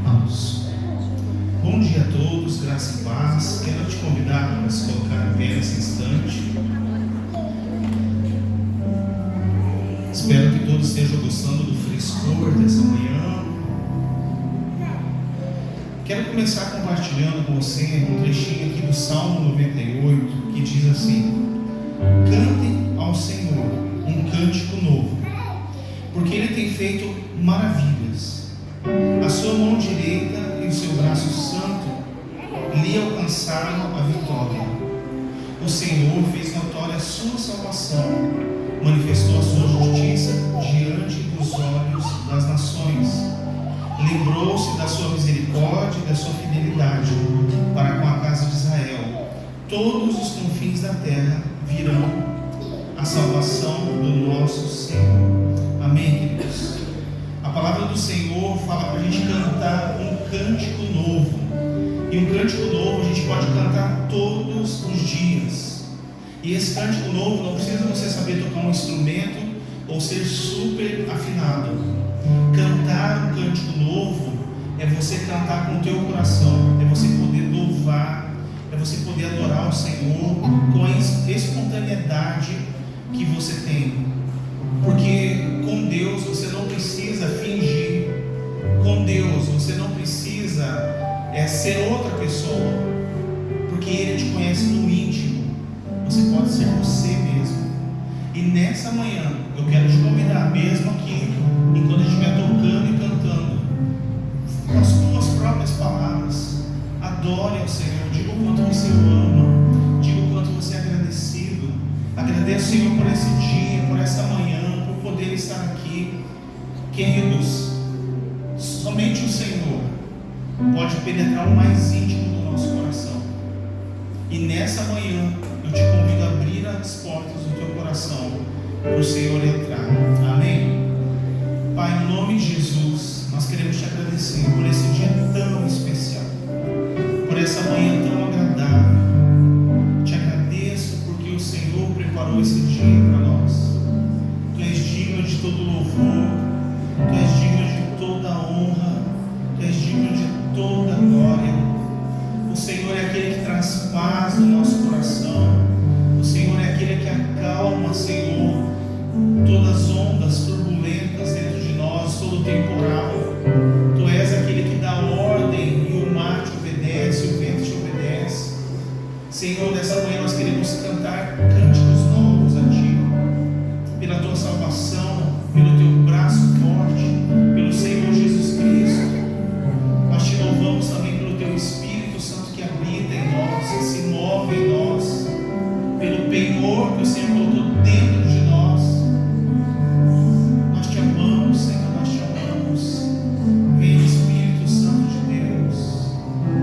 Vamos. Bom dia a todos, graça e paz. Quero te convidar para se colocar em pé nesse instante. Espero que todos estejam gostando do frescor dessa manhã. Quero começar compartilhando com você um trechinho aqui do Salmo 98, que diz assim: cantem ao Senhor um cântico novo, porque Ele tem feito maravilhas. A sua mão direita e o seu braço santo lhe alcançaram a vitória. O Senhor fez notória a sua salvação, manifestou a sua justiça diante dos olhos das nações. Lembrou-se da sua misericórdia e da sua fidelidade para com a casa de Israel. Todos os confins da terra virão a salvação do nosso Senhor. Amém, queridos? A palavra do Senhor fala para a gente cantar um cântico novo. E um cântico novo a gente pode cantar todos os dias. E esse cântico novo não precisa você saber tocar um instrumento ou ser super afinado. Cantar um cântico novo é você cantar com o teu coração, é você poder louvar, é você poder adorar o Senhor com a espontaneidade que você tem. Porque com Deus você não precisa fingir, com Deus você não precisa ser outra pessoa, porque Ele te conhece no íntimo. Você pode ser você mesmo. E nessa manhã eu quero te convidar, mesmo aqui, enquanto a gente estiver tocando e cantando, com as tuas próprias palavras, adore ao Senhor, diga o quanto você o ama, diga o quanto você é agradecido. Agradeça, Senhor, por esse dia, por essa manhã, por poder estar aqui. Queridos, somente o Senhor pode penetrar o mais íntimo do nosso coração. E nessa manhã eu te convido a abrir as portas do teu coração para o Senhor entrar. Amém? Pai, no nome de Jesus, nós queremos te agradecer por esse dia tão especial, por essa manhã tão agradável. Te agradeço porque o Senhor preparou esse dia para nós. Tu és digno de todo louvor, Tu és digno de toda honra, Tu és digno de toda glória. O Senhor é aquele que traz paz no nosso coração. O Senhor é aquele que acalma, Senhor, todas as ondas turbulentas dentro de nós, todo temporal. Tu és aquele que dá ordem e o mar te obedece, o vento te obedece. Senhor, nessa manhã nós queremos cantar cânticos novos a Ti, pela Tua salvação, pelo Teu braço forte, pelo Senhor Jesus Cristo. Nós Te louvamos também pelo Teu Espírito Santo que habita em nós, que se move em nós, pelo penhor que o Senhor colocou dentro de nós. Nós Te amamos, Senhor, nós Te amamos. Vem, Espírito Santo de Deus,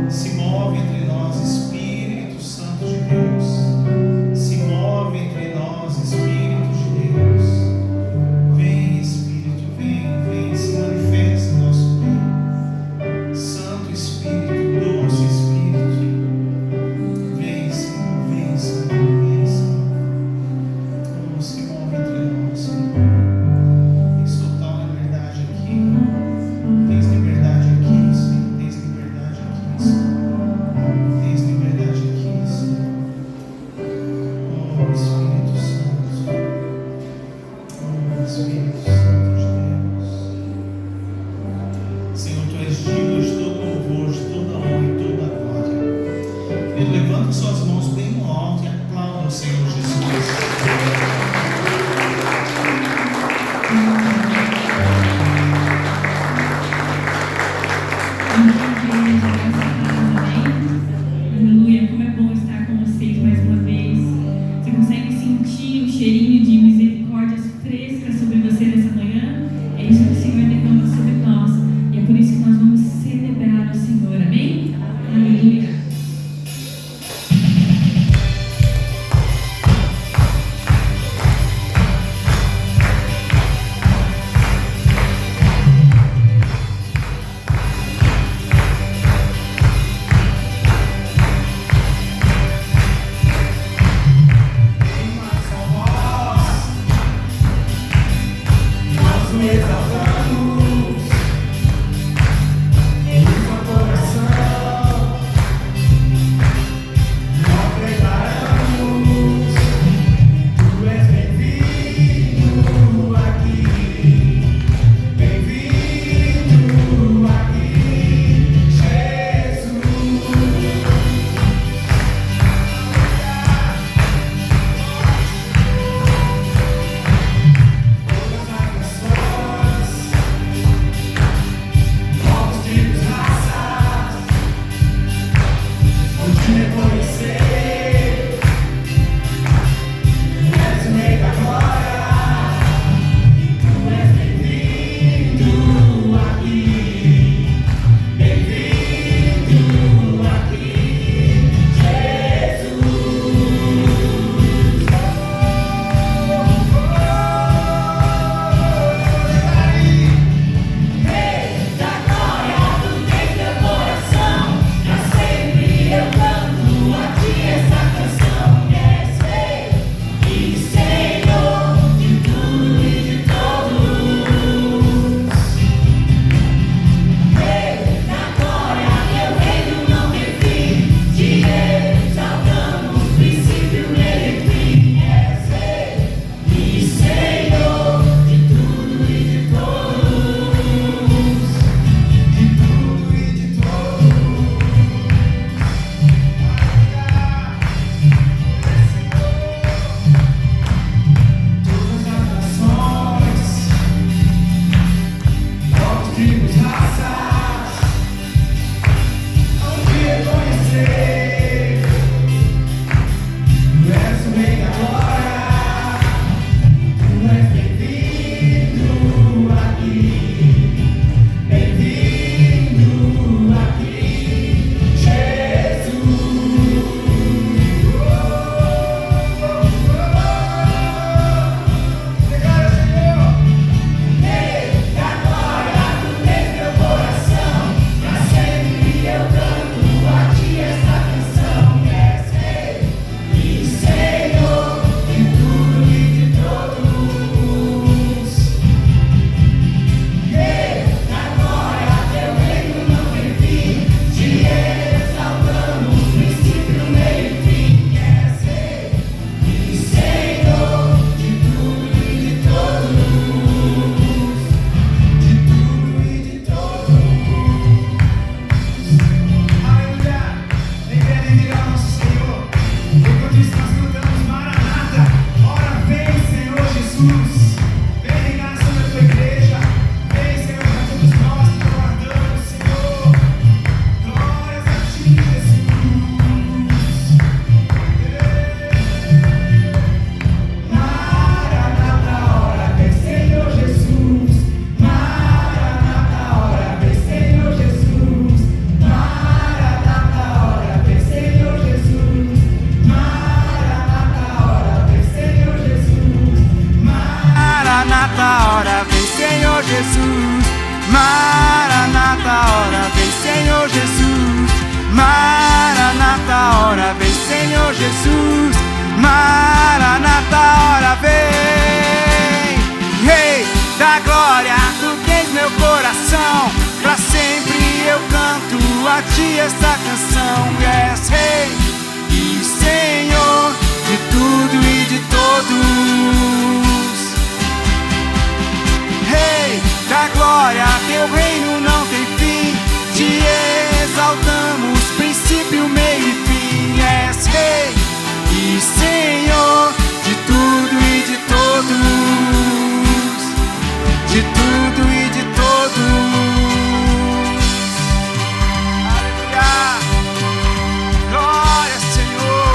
se move entre nós, Espírito Santo de Deus, se move entre nós, Espírito de Deus. Vem, Espírito, vem, se manifesta em nosso meio. Santo Espírito, doce Espírito, vem, Senhor, vem, Senhor, vem, Senhor. Oh, se move entre nós, Senhor. Tens total liberdade aqui. Tens liberdade aqui, Senhor. Tens liberdade aqui, Senhor. Tens liberdade aqui, Senhor. Oh, Espírito Santo. Oh, Espírito Santo de Deus. Senhor, Tu és digno de todo louvor, de toda honra e toda glória. Ele levanta suas mãos bem no alto e aplauda o Senhor Jesus. Aleluia, como é bom estar com vocês mais uma vez. Você consegue Jesus. Maranata, hora vem, Senhor Jesus. Maranata, hora vem, Senhor Jesus. Maranata, hora vem. Rei da glória, tu tens meu coração. Pra sempre eu canto a ti esta canção. És Rei e Senhor de tudo e de todos. Rei da glória, teu reino não tem fim. Te exaltamos, princípio, meio e fim. És Rei e Senhor de tudo e de todos. De tudo e de todos. Aleluia. Glória, Senhor.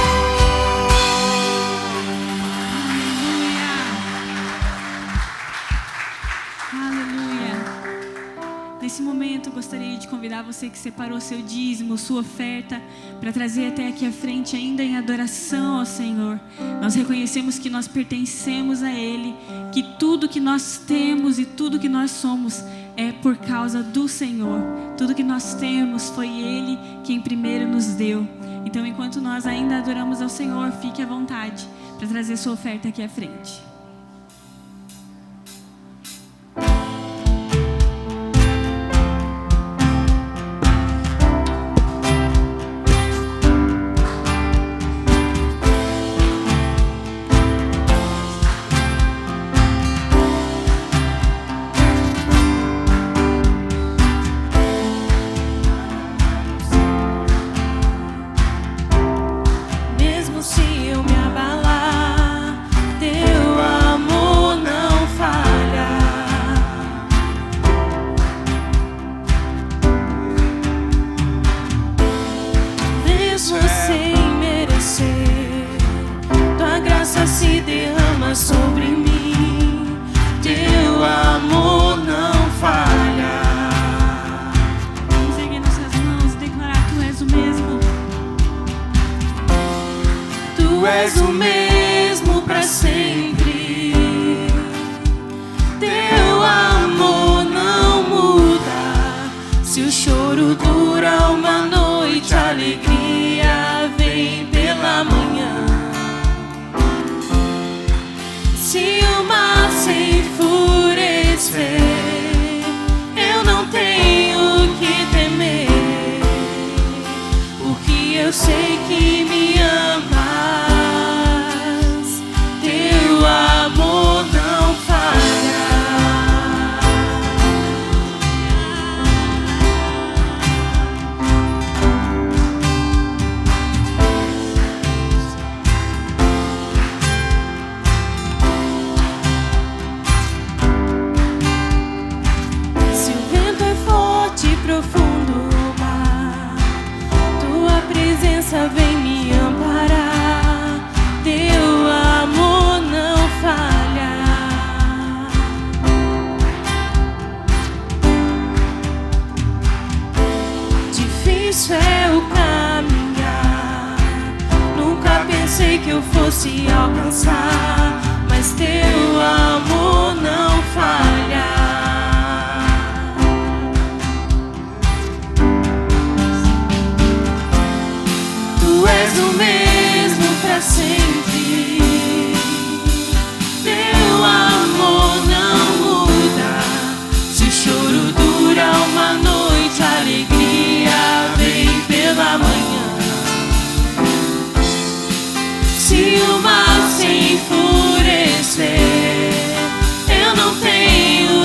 Aleluia. Nesse momento, eu gostaria de convidar você que separou seu dízimo, sua oferta, para trazer até aqui à frente, ainda em adoração ao Senhor. Nós reconhecemos que nós pertencemos a Ele, que tudo que nós temos e tudo que nós somos é por causa do Senhor. Tudo que nós temos foi Ele quem primeiro nos deu. Então, enquanto nós ainda adoramos ao Senhor, fique à vontade para trazer sua oferta aqui à frente. Mesmo se eu me abalar, teu amor não falha. Mesmo sem merecer, tua graça se derrama sobre mim. Teu amor não falha. Vamos erguer nossas mãos e declarar: Tu és o mesmo. Tu és o mesmo para sempre. Teu amor não muda. Se o choro dura uma noite, a alegria vem pela manhã. Se o mar se enfurecer, eu não tenho que temer, porque eu sei que me amas. Teu amor não falha. Se o vento é forte e profundo o mar, tua presença vem me amparar. Teu amor não falha. Difícil é o caminhar, nunca pensei que eu fosse alcançar, mas teu amor não falha. Tu és o mesmo para sempre. Teu amor não muda. Se o choro dura uma noite, a alegria vem pela manhã. Se o mar se enfurecer, eu não tenho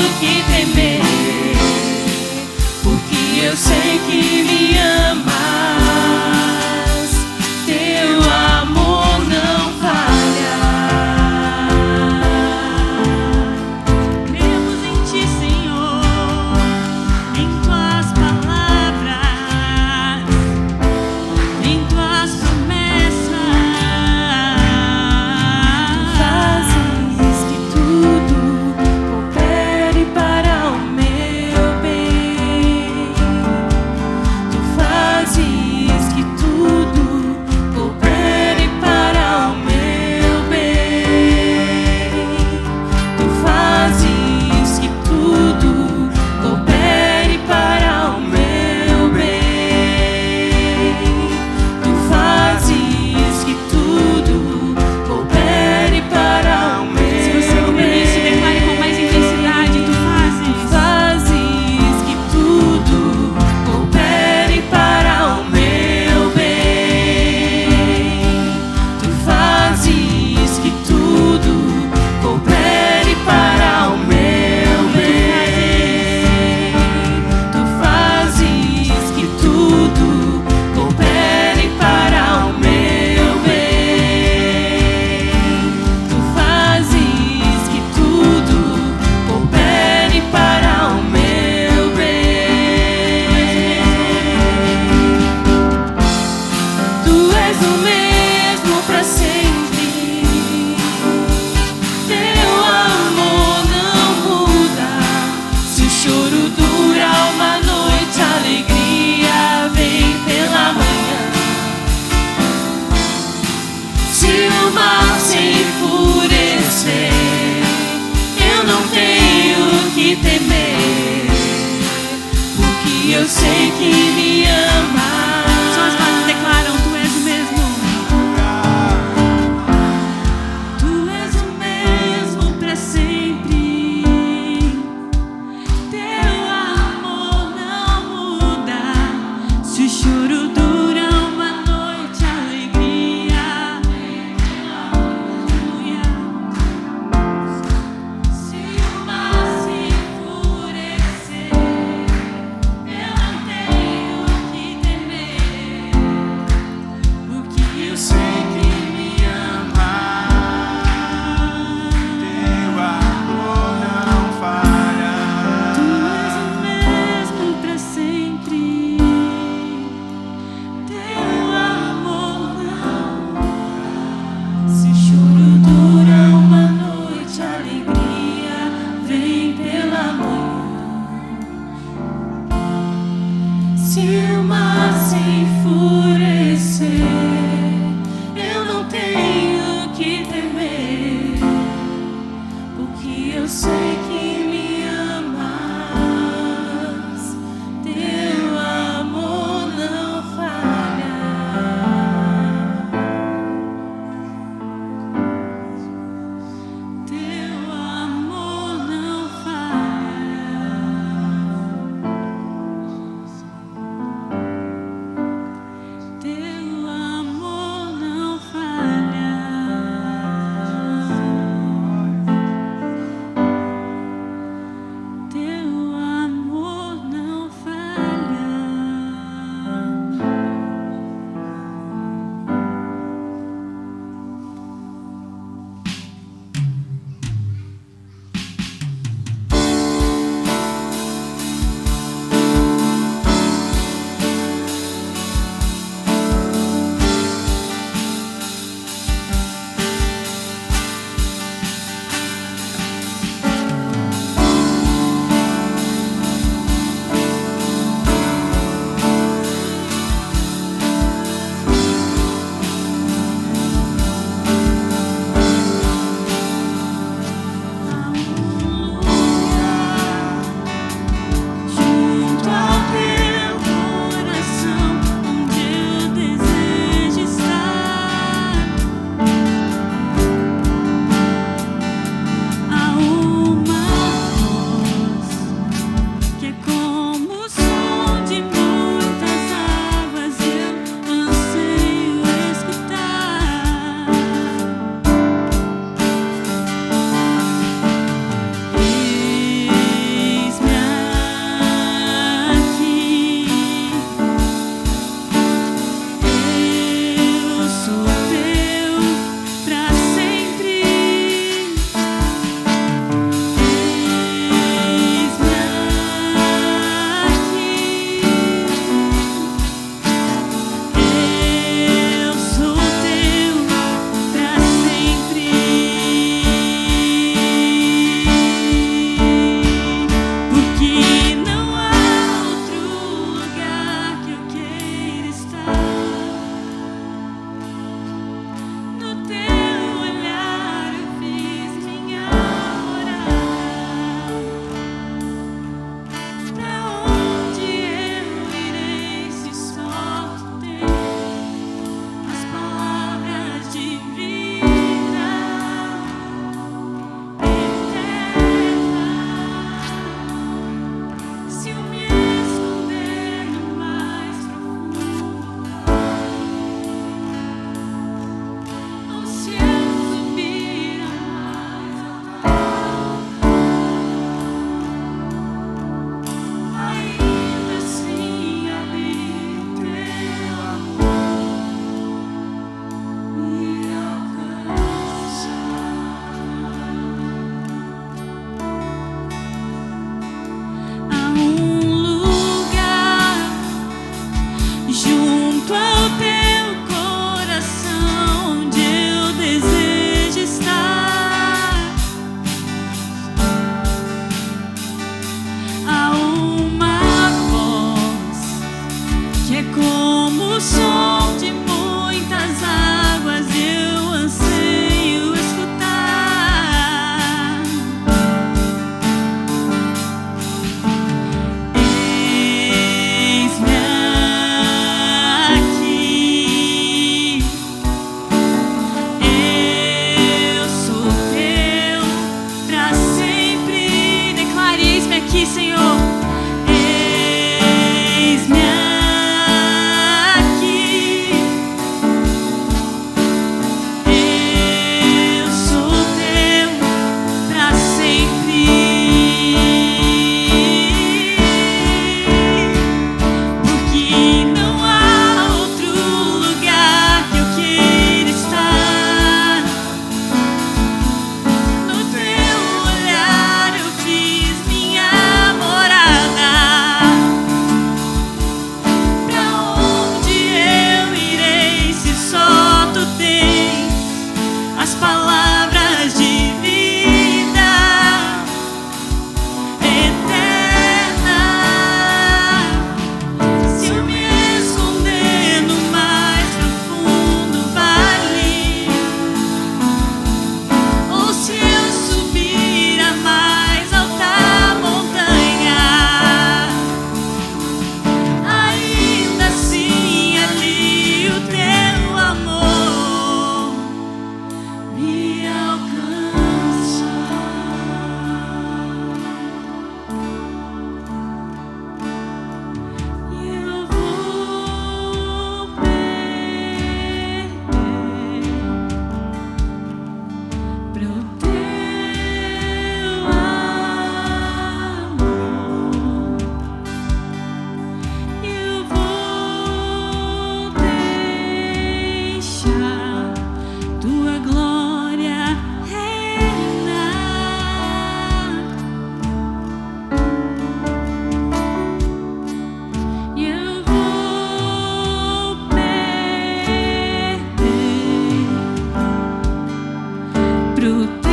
pro teu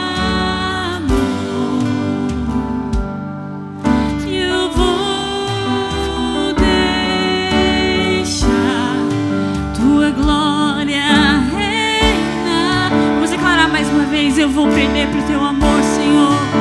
amor. Eu vou deixar tua glória reinar. Vamos declarar mais uma vez: eu vou perder pro teu amor, Senhor.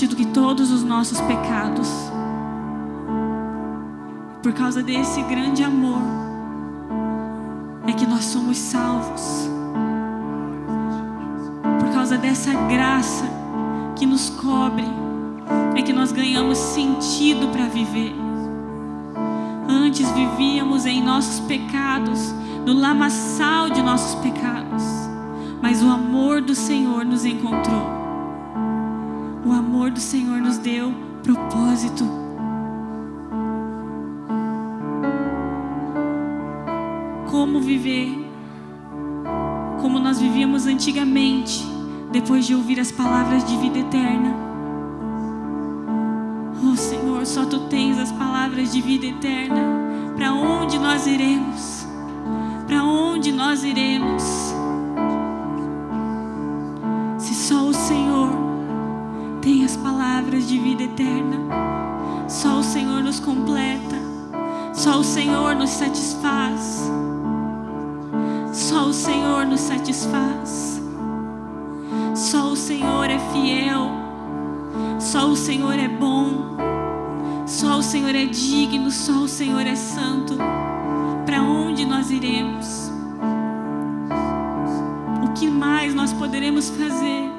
Do que todos os nossos pecados. Por causa desse grande amor é que nós somos salvos. Por causa dessa graça que nos cobre é que nós ganhamos sentido para viver. Antes vivíamos em nossos pecados, no lamaçal de nossos pecados, mas o amor do Senhor nos encontrou. O amor do Senhor nos deu propósito. Como viver como nós vivíamos antigamente, depois de ouvir as palavras de vida eterna. Oh Senhor, só Tu tens as palavras de vida eterna. Para onde nós iremos? Para onde nós iremos? Se só o Senhor tem as palavras de vida eterna, só o Senhor nos completa, só o Senhor nos satisfaz, só o Senhor nos satisfaz, só o Senhor é fiel, só o Senhor é bom, só o Senhor é digno, só o Senhor é santo. Para onde nós iremos? O que mais nós poderemos fazer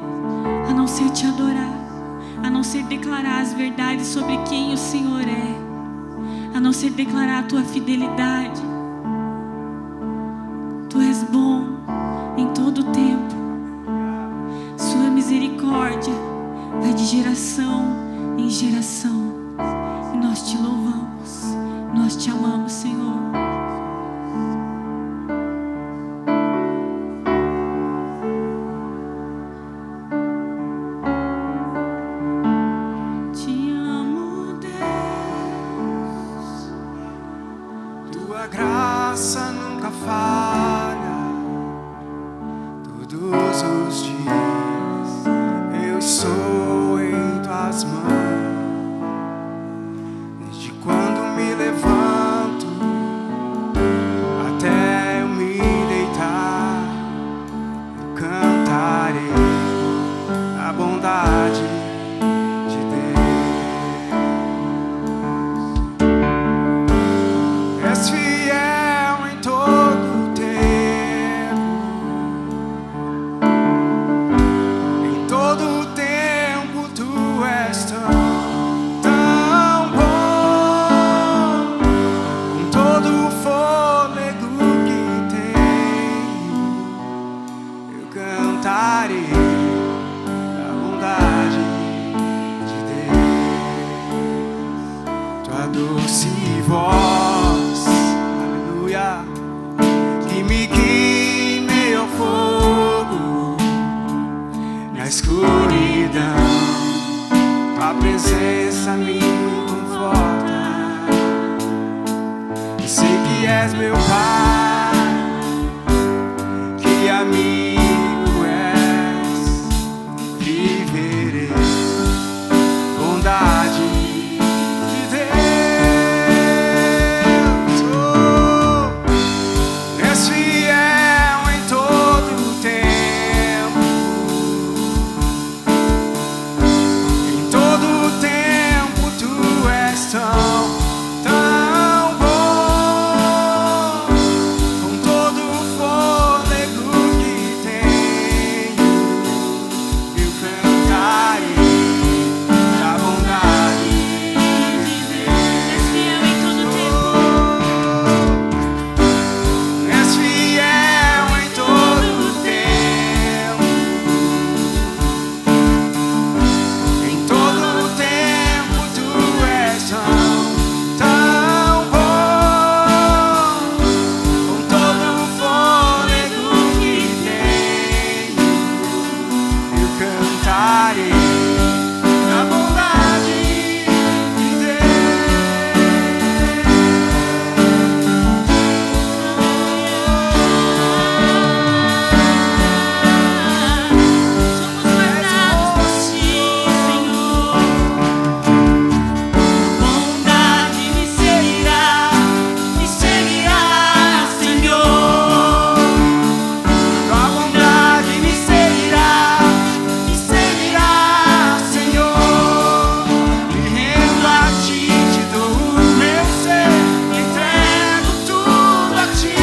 a não não ser te adorar, a não ser declarar as verdades sobre quem o Senhor é, a não ser declarar a tua fidelidade. Tu és bom em todo o tempo, sua misericórdia vai de geração em geração, e nós te louvamos, nós te amamos, Senhor. Te amo, Deus. Tua graça nunca falha. Todos os dias eu estou em tuas mãos. Desde quando me levanto até eu me deitar, eu cantarei a bondade de Deus. És fiel em todo o tempo, em todo o tempo tu és tão bom, com todo o fôlego que tenho, eu cantarei a bondade de Deus. Tua doce voz, aleluia, que me guia em meio ao fogo, na escuridão, tua presença me conforta. Eu sei que és meu Pai, que amigo és, viverei bondade de Deus. Oh, és fiel em todo o tempo, em todo o tempo tu és tão bom, com todo o fôlego que tenho, eu cantarei a bondade de Deus. És fiel em todo o tempo. És fiel em todo o tempo, em todo o tempo tu és tão bom, com todo o fôlego que tenho, eu cantarei a bondade de Somos guardados por ti, Senhor. Bondade me seguirá, Senhor. Tua bondade me seguirá, Senhor. Me rendo a ti, te dou o meu ser, entrego tudo a ti.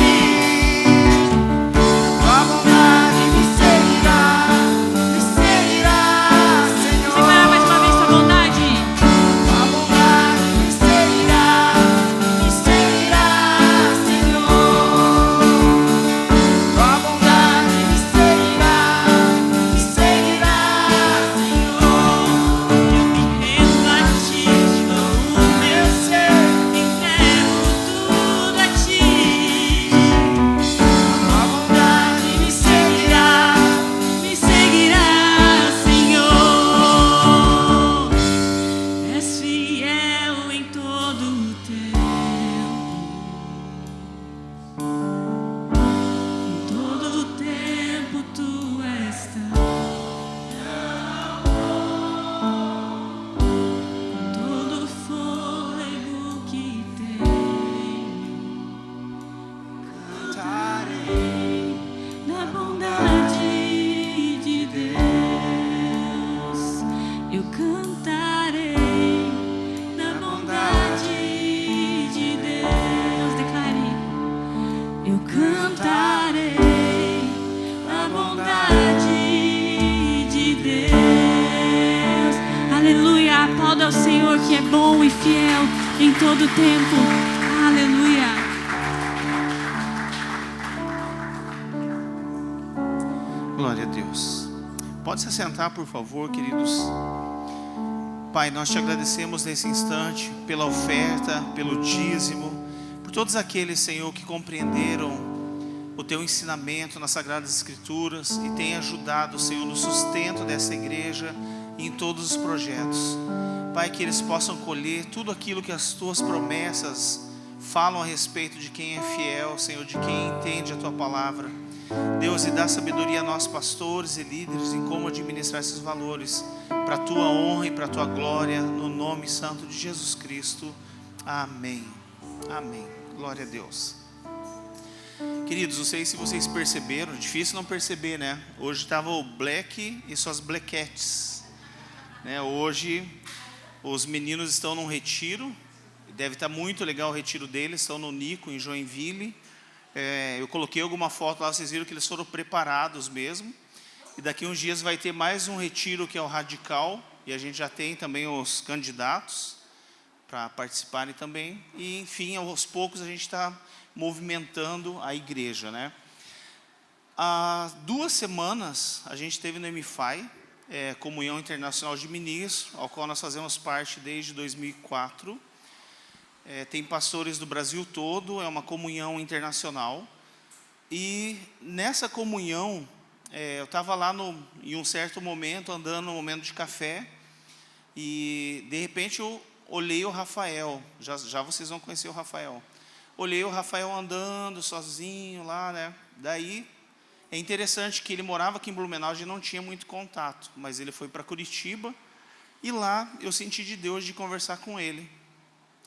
Tua bondade me seguirá, Senhor. Declara mais uma vez tua bondade. Tua bondade me seguirá, Senhor. Tua bondade me seguirá, Senhor. Eu me rendo a ti, te dou o meu ser, entrego tudo a ti. Tua bondade me seguirá, Senhor. És fiel em todo o tempo, em todo o tempo tu és com todo o fôlego que tenho, cantarei na bondade de Deus. Eu cantarei na bondade de Deus. Declare. Eu cantarei na bondade de Deus. ao Senhor que é bom e fiel em todo o tempo. Aleluia. Glória a Deus. Pode se assentar, por favor, queridos. Pai, nós te agradecemos nesse instante pela oferta, pelo dízimo, por todos aqueles, Senhor, que compreenderam o teu ensinamento nas Sagradas Escrituras e têm ajudado, Senhor, no sustento dessa igreja e em todos os projetos. Pai, que eles possam colher tudo aquilo que as tuas promessas falam a respeito de quem é fiel, Senhor, de quem entende a tua palavra. Deus, e dá sabedoria a nós, pastores e líderes, em como administrar esses valores, para a tua honra e para a tua glória, no nome santo de Jesus Cristo. Amém. Amém. Glória a Deus. Queridos, não sei se vocês perceberam, difícil não perceber, né? Hoje estava o Black e suas Blackettes, né? Hoje os meninos estão num retiro, deve estar muito legal o retiro deles, estão no Nico, em Joinville. Eu coloquei alguma foto lá, vocês viram que eles foram preparados mesmo. E daqui uns dias vai ter mais um retiro, que é o Radical, e a gente já tem também os candidatos para participarem também. E enfim, aos poucos a gente está movimentando a igreja, né? Há 2 semanas a gente teve no MFI, Comunhão Internacional de Ministros, ao qual nós fazemos parte desde 2004. Tem pastores do Brasil todo, é uma comunhão internacional. E nessa comunhão, eu estava lá em um certo momento, andando no momento de café, e de repente eu olhei o Rafael, já vocês vão conhecer o Rafael. Olhei o Rafael andando sozinho lá, né? Daí, é interessante que ele morava aqui em Blumenau, a gente não tinha muito contato, mas ele foi para Curitiba, e lá eu senti de Deus de conversar com ele.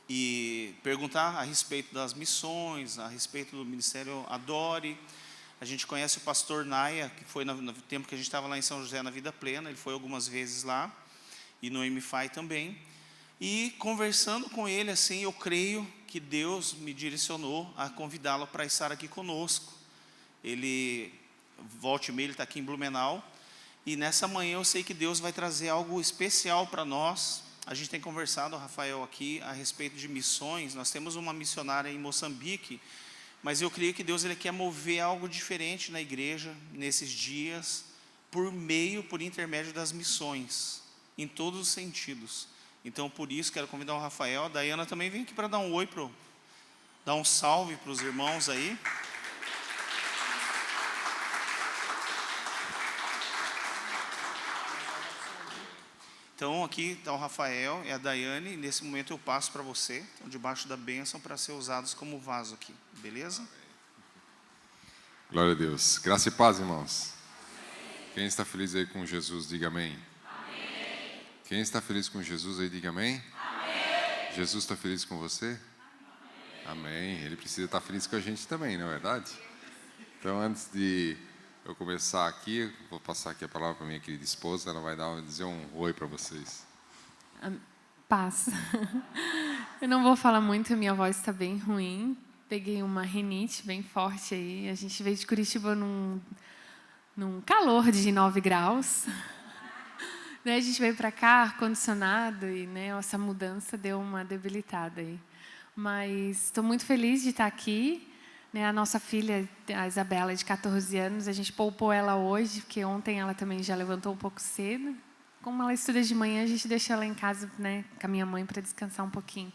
E perguntar a respeito das missões, a respeito do Ministério Adore. A gente conhece o pastor Naia, que foi no tempo que a gente estava lá em São José na Vida Plena, ele foi algumas vezes lá, e no MFI também. E conversando com ele, assim, eu creio que Deus me direcionou a convidá-lo para estar aqui conosco. Ele, volte e meia, ele está aqui em Blumenau, e nessa manhã eu sei que Deus vai trazer algo especial para nós. A gente tem conversado, Rafael, aqui a respeito de missões. Nós temos uma missionária em Moçambique, mas eu creio que Deus ele quer mover algo diferente na igreja nesses dias, por intermédio das missões, em todos os sentidos. Então, por isso, quero convidar o Rafael. A Dayana também vem aqui para dar um oi, dar um salve para os irmãos aí. Então, aqui está o Rafael e a Daiane, e nesse momento eu passo para você, estão debaixo da bênção para ser usados como vaso aqui, beleza? Glória a Deus. Graça e paz, irmãos. Quem está feliz aí com Jesus, diga amém. Amém. Quem está feliz com Jesus aí, diga amém. Amém. Jesus está feliz com você? Amém. Ele precisa estar feliz com a gente também, não é verdade? Então, antes de eu começar aqui, vou passar aqui a palavra para minha querida esposa, ela vai dizer um oi para vocês. Paz. Eu não vou falar muito, minha voz está bem ruim. Peguei uma rinite bem forte aí. A gente veio de Curitiba num calor de 9 graus. Daí a gente veio para cá, ar-condicionado, e essa mudança deu uma debilitada aí. Mas estou muito feliz de estar aqui. A nossa filha, a Isabela, de 14 anos, a gente poupou ela hoje, porque ontem ela também já levantou um pouco cedo. Como ela estuda de manhã, a gente deixou ela em casa, com a minha mãe para descansar um pouquinho.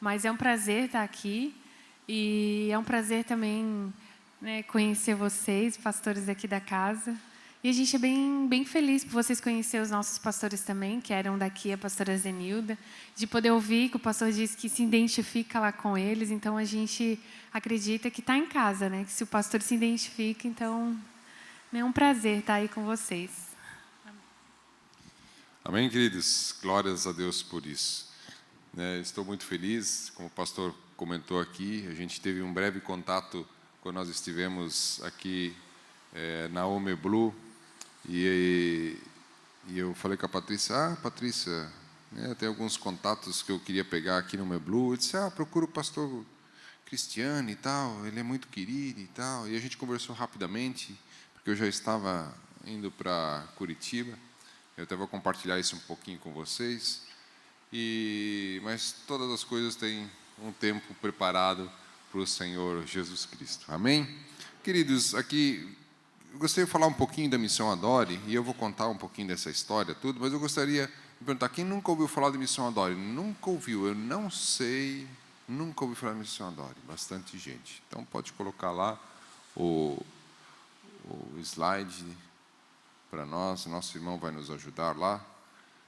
Mas é um prazer estar aqui e é um prazer também conhecer vocês, pastores aqui da casa. E a gente é bem feliz por vocês conhecerem os nossos pastores também, que eram daqui, a pastora Zenilda, de poder ouvir que o pastor diz que se identifica lá com eles. Então, a gente acredita que está em casa, que se o pastor se identifica, então é um prazer estar aí com vocês. Amém, queridos? Glórias a Deus por isso. Estou muito feliz, como o pastor comentou aqui, a gente teve um breve contato quando nós estivemos aqui na Home Blue, e eu falei com a Patrícia, Patrícia, tem alguns contatos que eu queria pegar aqui no Home Blue. Eu disse, procura o pastor Cristiano e tal, ele é muito querido e tal. E a gente conversou rapidamente, porque eu já estava indo para Curitiba. Eu até vou compartilhar isso um pouquinho com vocês. mas todas as coisas têm um tempo preparado para o Senhor Jesus Cristo. Amém? Queridos, aqui eu gostaria de falar um pouquinho da Missão Adore, e eu vou contar um pouquinho dessa história, tudo, mas eu gostaria de perguntar, quem nunca ouviu falar de Missão Adore? Nunca ouviu, eu não sei, nunca ouvi falar de Missão Adore. Bastante gente. Então, pode colocar lá o slide para nós, nosso irmão vai nos ajudar lá,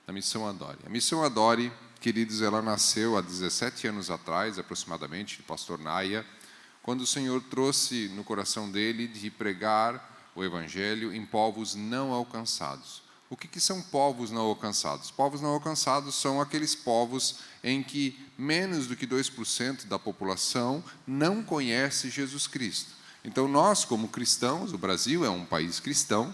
da Missão Adore. A Missão Adore, queridos, ela nasceu há 17 anos atrás, aproximadamente, do pastor Naya, quando o Senhor trouxe no coração dele de pregar o Evangelho em povos não alcançados. O que são povos não alcançados? Povos não alcançados são aqueles povos em que menos do que 2% da população não conhece Jesus Cristo. Então, nós, como cristãos, o Brasil é um país cristão,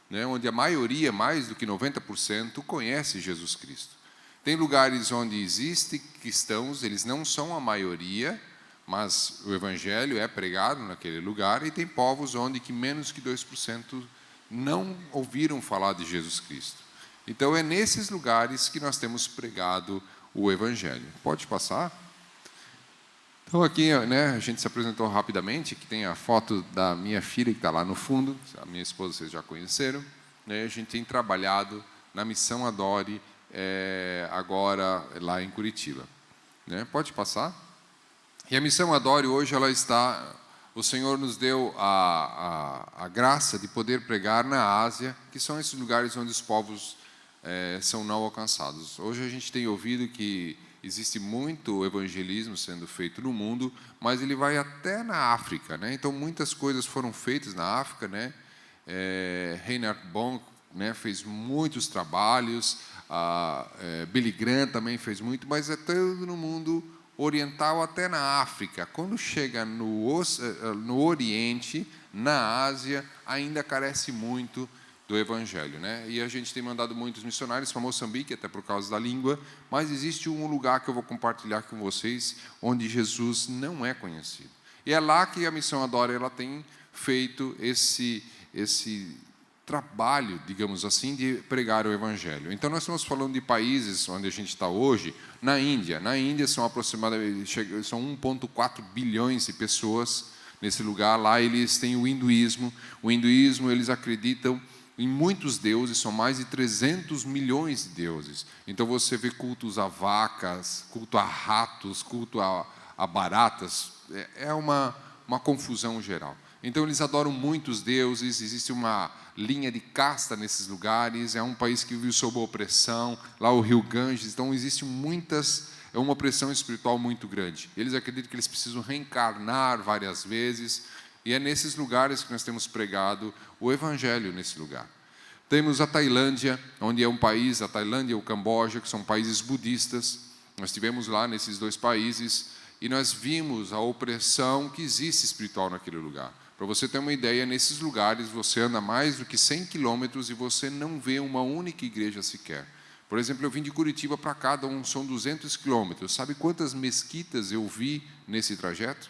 né, onde a maioria, mais do que 90%, conhece Jesus Cristo. Tem lugares onde existem cristãos, eles não são a maioria, mas o Evangelho é pregado naquele lugar, e tem povos onde que menos que 2% não ouviram falar de Jesus Cristo. Então, é nesses lugares que nós temos pregado o Evangelho. Pode passar? Então, aqui, né, a gente se apresentou rapidamente, que tem a foto da minha filha, que está lá no fundo, a minha esposa vocês já conheceram, né, a gente tem trabalhado na Missão Adore, agora lá em Curitiba. Né? Pode passar? E a Missão Adore hoje, ela está... O Senhor nos deu a graça de poder pregar na Ásia, que são esses lugares onde os povos são não alcançados. Hoje a gente tem ouvido que existe muito evangelismo sendo feito no mundo, mas ele vai até na África, né? Então, muitas coisas foram feitas na África, né? Reinhard Bonk, né, fez muitos trabalhos, Billy Graham também fez muito, mas é todo no mundo oriental, até na África. Quando chega no Oriente, na Ásia, ainda carece muito do Evangelho, né? E a gente tem mandado muitos missionários para Moçambique, até por causa da língua, mas existe um lugar que eu vou compartilhar com vocês, onde Jesus não é conhecido. E é lá que a Missão Adore, ela tem feito esse trabalho, digamos assim, de pregar o Evangelho. Então, nós estamos falando de países onde a gente está hoje, na Índia. Na Índia são aproximadamente 1,4 bilhões de pessoas nesse lugar. Lá eles têm o hinduísmo. O hinduísmo, eles acreditam em muitos deuses, são mais de 300 milhões de deuses. Então, você vê cultos a vacas, culto a ratos, culto a baratas. É uma confusão geral. Então, eles adoram muitos deuses, existe uma linha de casta nesses lugares, é um país que vive sob opressão, lá o rio Ganges, então existe uma opressão espiritual muito grande. Eles acreditam que eles precisam reencarnar várias vezes, e é nesses lugares que nós temos pregado o Evangelho nesse lugar. Temos a Tailândia, onde é um país, a Tailândia e o Camboja, que são países budistas. Nós estivemos lá nesses dois países, e nós vimos a opressão que existe espiritual naquele lugar. Para você ter uma ideia, nesses lugares você anda mais do que 100 quilômetros e você não vê uma única igreja sequer. Por exemplo, eu vim de Curitiba para cá, são 200 quilômetros. Sabe quantas mesquitas eu vi nesse trajeto?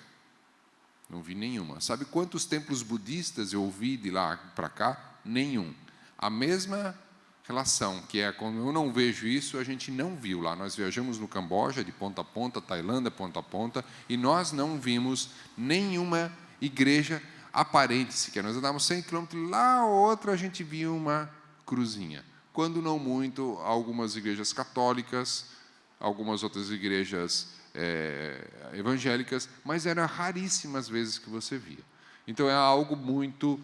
Não vi nenhuma. Sabe quantos templos budistas eu vi de lá para cá? Nenhum. A mesma relação, que é quando eu não vejo isso, a gente não viu lá. Nós viajamos no Camboja, de ponta a ponta, Tailândia, ponta a ponta, e nós não vimos nenhuma igreja aparente sequer. Nós andávamos 100 quilômetros, lá outra a gente via uma cruzinha. Quando não muito, algumas igrejas católicas, algumas outras igrejas evangélicas, mas eram raríssimas vezes que você via. Então é algo muito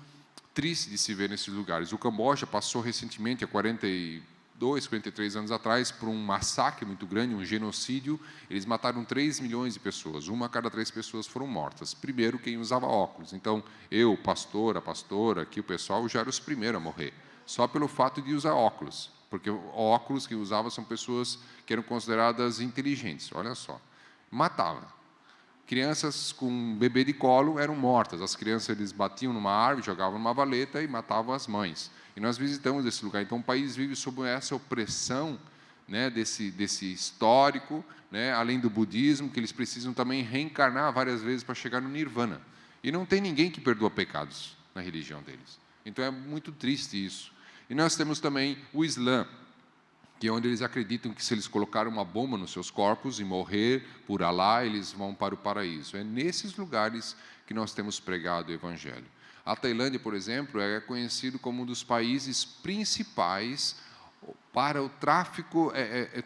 triste de se ver nesses lugares. O Camboja passou recentemente, há 43 anos atrás, por um massacre muito grande, um genocídio. Eles mataram 3 milhões de pessoas. 1 a cada 3 pessoas foram mortas. Primeiro, quem usava óculos. Então, eu, pastor, a pastora, aqui o pessoal, já era os primeiros a morrer. Só pelo fato de usar óculos. Porque óculos que usavam são pessoas que eram consideradas inteligentes. Olha só. Matava. Crianças com um bebê de colo eram mortas. As crianças, eles batiam numa árvore, jogavam numa valeta e matavam as mães. E nós visitamos esse lugar. Então, o país vive sob essa opressão, né, desse histórico, né, além do budismo, que eles precisam também reencarnar várias vezes para chegar no nirvana. E não tem ninguém que perdoa pecados na religião deles. Então, é muito triste isso. E nós temos também o Islã, que é onde eles acreditam que se eles colocarem uma bomba nos seus corpos e morrer por Alá, eles vão para o paraíso. É nesses lugares que nós temos pregado o Evangelho. A Tailândia, por exemplo, é conhecido como um dos países principais para o tráfico,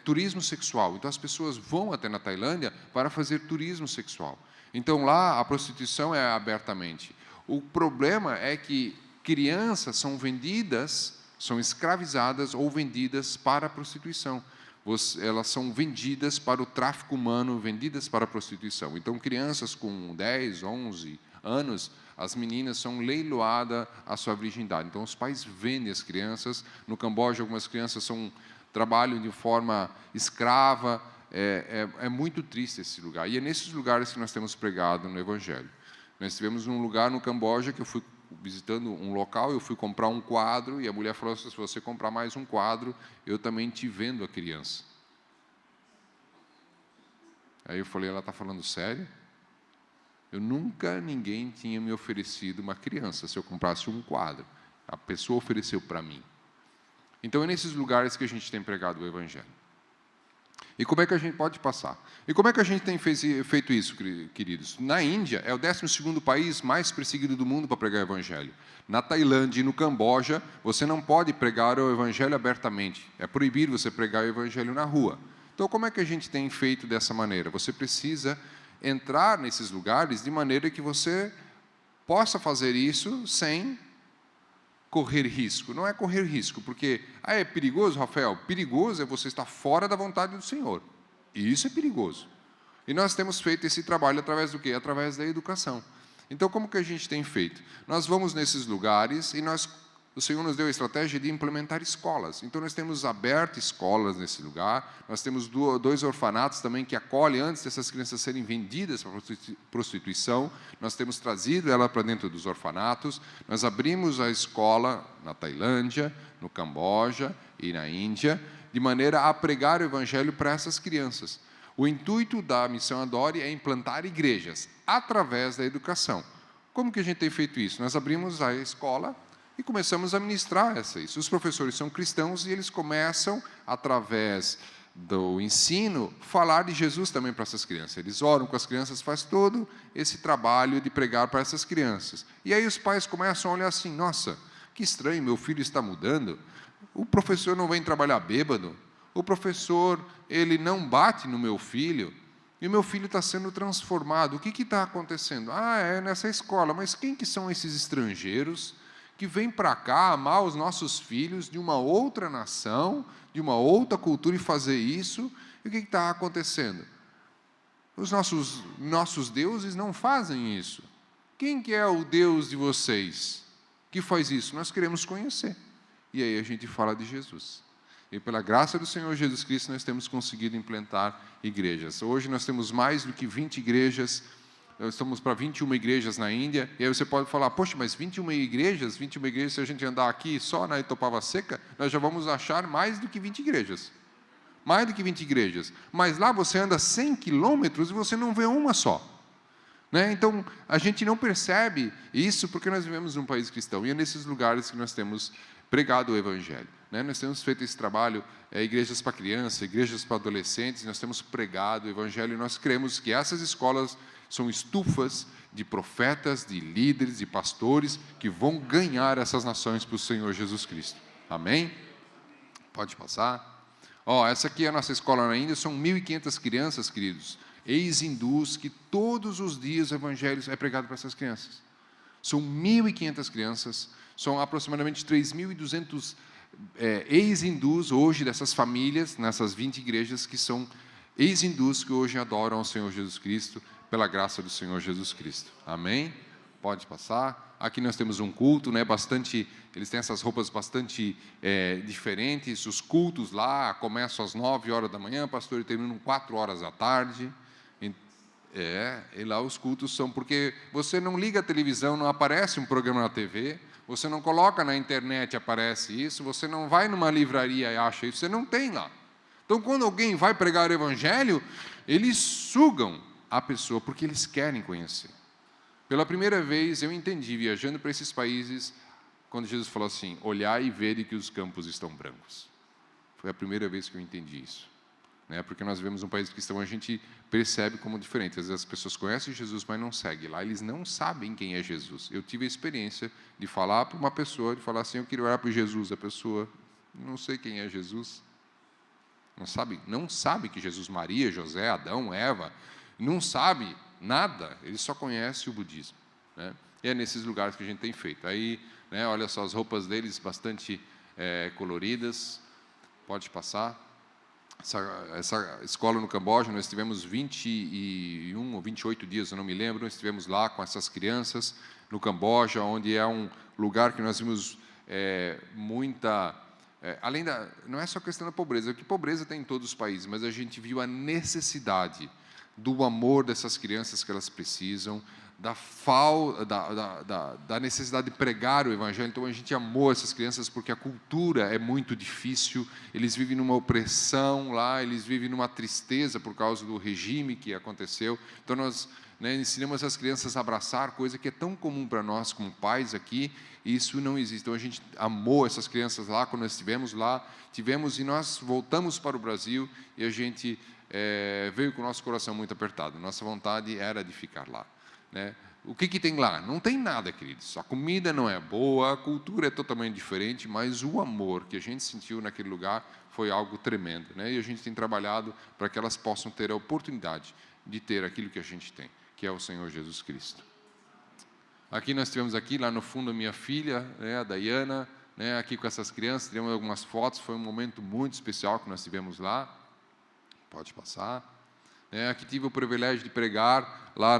turismo sexual. Então, as pessoas vão até na Tailândia para fazer turismo sexual. Então, lá, a prostituição é abertamente. O problema é que crianças são vendidas, são escravizadas ou vendidas para a prostituição. Elas são vendidas para o tráfico humano, vendidas para a prostituição. Então, crianças com 10, 11 anos, as meninas são leiloadas a sua virgindade. Então, os pais vendem as crianças. No Camboja, algumas crianças trabalham de forma escrava. É muito triste esse lugar. E é nesses lugares que nós temos pregado no Evangelho. Nós tivemos um lugar no Camboja que eu fui visitando um local, eu fui comprar um quadro, e a mulher falou assim: se você comprar mais um quadro, eu também te vendo a criança. Aí eu falei: ela está falando sério? Ninguém tinha me oferecido uma criança se eu comprasse um quadro. A pessoa ofereceu para mim. Então é nesses lugares que a gente tem pregado o Evangelho. E como é que a gente pode passar? E como é que a gente tem feito isso, queridos? Na Índia, é o 12º país mais perseguido do mundo para pregar o Evangelho. Na Tailândia e no Camboja, você não pode pregar o Evangelho abertamente. É proibido você pregar o Evangelho na rua. Então, como é que a gente tem feito dessa maneira? Você precisa entrar nesses lugares de maneira que você possa fazer isso sem correr risco. Não é correr risco, porque é perigoso, Rafael? Perigoso é você estar fora da vontade do Senhor. E isso é perigoso. E nós temos feito esse trabalho através do quê? Através da educação. Então, como que a gente tem feito? Nós vamos nesses lugares e o Senhor nos deu a estratégia de implementar escolas. Então, nós temos aberto escolas nesse lugar. Nós temos 2 orfanatos também que acolhem antes dessas crianças serem vendidas para prostituição. Nós temos trazido ela para dentro dos orfanatos. Nós abrimos a escola na Tailândia, no Camboja e na Índia, de maneira a pregar o Evangelho para essas crianças. O intuito da Missão Adore é implantar igrejas através da educação. Como que a gente tem feito isso? Nós abrimos a escola e começamos a ministrar isso. Os professores são cristãos e eles começam, através do ensino, falar de Jesus também para essas crianças. Eles oram com as crianças, faz todo esse trabalho de pregar para essas crianças. E aí os pais começam a olhar assim: nossa, que estranho, meu filho está mudando. O professor não vem trabalhar bêbado. O professor, ele não bate no meu filho. E o meu filho está sendo transformado. O que está acontecendo? É nessa escola. Mas quem que são esses estrangeiros que vêm para cá amar os nossos filhos de uma outra nação, de uma outra cultura e fazer isso? E o que está acontecendo? Os nossos deuses não fazem isso. Quem que é o Deus de vocês que faz isso? Nós queremos conhecer. E aí a gente fala de Jesus. E pela graça do Senhor Jesus Cristo, nós temos conseguido implantar igrejas. Hoje nós temos mais do que 20 igrejas. Nós estamos para 21 igrejas na Índia. E aí você pode falar: poxa, mas 21 igrejas, se a gente andar aqui só na Itopava Seca, nós já vamos achar mais do que 20 igrejas. Mais do que 20 igrejas. Mas lá você anda 100 quilômetros e você não vê uma só. Né? Então, a gente não percebe isso porque nós vivemos num país cristão. E é nesses lugares que nós temos pregado o Evangelho. Né? Nós temos feito esse trabalho, igrejas para crianças, igrejas para adolescentes, nós temos pregado o Evangelho e nós cremos que essas escolas são estufas de profetas, de líderes, de pastores que vão ganhar essas nações para o Senhor Jesus Cristo. Amém? Pode passar. Essa aqui é a nossa escola na Índia, são 1.500 crianças, queridos, ex-hindus, que todos os dias o Evangelho é pregado para essas crianças. São 1.500 crianças, são aproximadamente 3.200 ex-hindus hoje dessas famílias, nessas 20 igrejas que são ex-hindus que hoje adoram ao Senhor Jesus Cristo, pela graça do Senhor Jesus Cristo. Amém? Pode passar. Aqui nós temos um culto, né, eles têm essas roupas bastante diferentes. Os cultos lá começam às 9 horas da manhã, pastor, e terminam 4 horas da tarde. E lá os cultos são, porque você não liga a televisão, não aparece um programa na TV, você não coloca na internet, aparece isso, você não vai numa livraria e acha isso, você não tem lá. Então, quando alguém vai pregar o Evangelho, eles sugam a pessoa, porque eles querem conhecer. Pela primeira vez, eu entendi, viajando para esses países, quando Jesus falou assim: olhai e vede que os campos estão brancos. Foi a primeira vez que eu entendi isso. Né? Porque nós vivemos um país cristão, a gente percebe como diferente. Às vezes as pessoas conhecem Jesus, mas não seguem. Lá eles não sabem quem é Jesus. Eu tive a experiência de falar para uma pessoa, de falar assim, eu queria orar por Jesus. A pessoa, não sei quem é Jesus. Não sabe que Jesus, Maria, José, Adão, Eva, não sabe nada. Ele só conhece o budismo. Né? E é nesses lugares que a gente tem feito. Aí, né, olha só as roupas deles, bastante coloridas. Pode passar. Essa escola no Camboja, nós tivemos 21 ou 28 dias, eu não me lembro, nós estivemos lá com essas crianças no Camboja, onde é um lugar que nós vimos muita... não é só questão da pobreza, porque pobreza tem em todos os países, mas a gente viu a necessidade do amor dessas crianças que elas precisam, da necessidade de pregar o Evangelho. Então, a gente amou essas crianças porque a cultura é muito difícil, eles vivem numa opressão lá, eles vivem numa tristeza por causa do regime que aconteceu. Então, nós ensinamos as crianças a abraçar, coisa que é tão comum para nós como pais aqui, e isso não existe. Então, a gente amou essas crianças lá, quando nós estivemos lá, e nós voltamos para o Brasil, e a gente veio com o nosso coração muito apertado. Nossa vontade era de ficar lá. Né? O que tem lá? Não tem nada, queridos. A comida não é boa, a cultura é totalmente diferente, mas o amor que a gente sentiu naquele lugar foi algo tremendo. Né? E a gente tem trabalhado para que elas possam ter a oportunidade de ter aquilo que a gente tem, que é o Senhor Jesus Cristo. Aqui nós tivemos lá no fundo a minha filha, né, a Dayana, né, aqui com essas crianças, tivemos algumas fotos, foi um momento muito especial que nós tivemos lá. Pode passar. Aqui tive o privilégio de pregar lá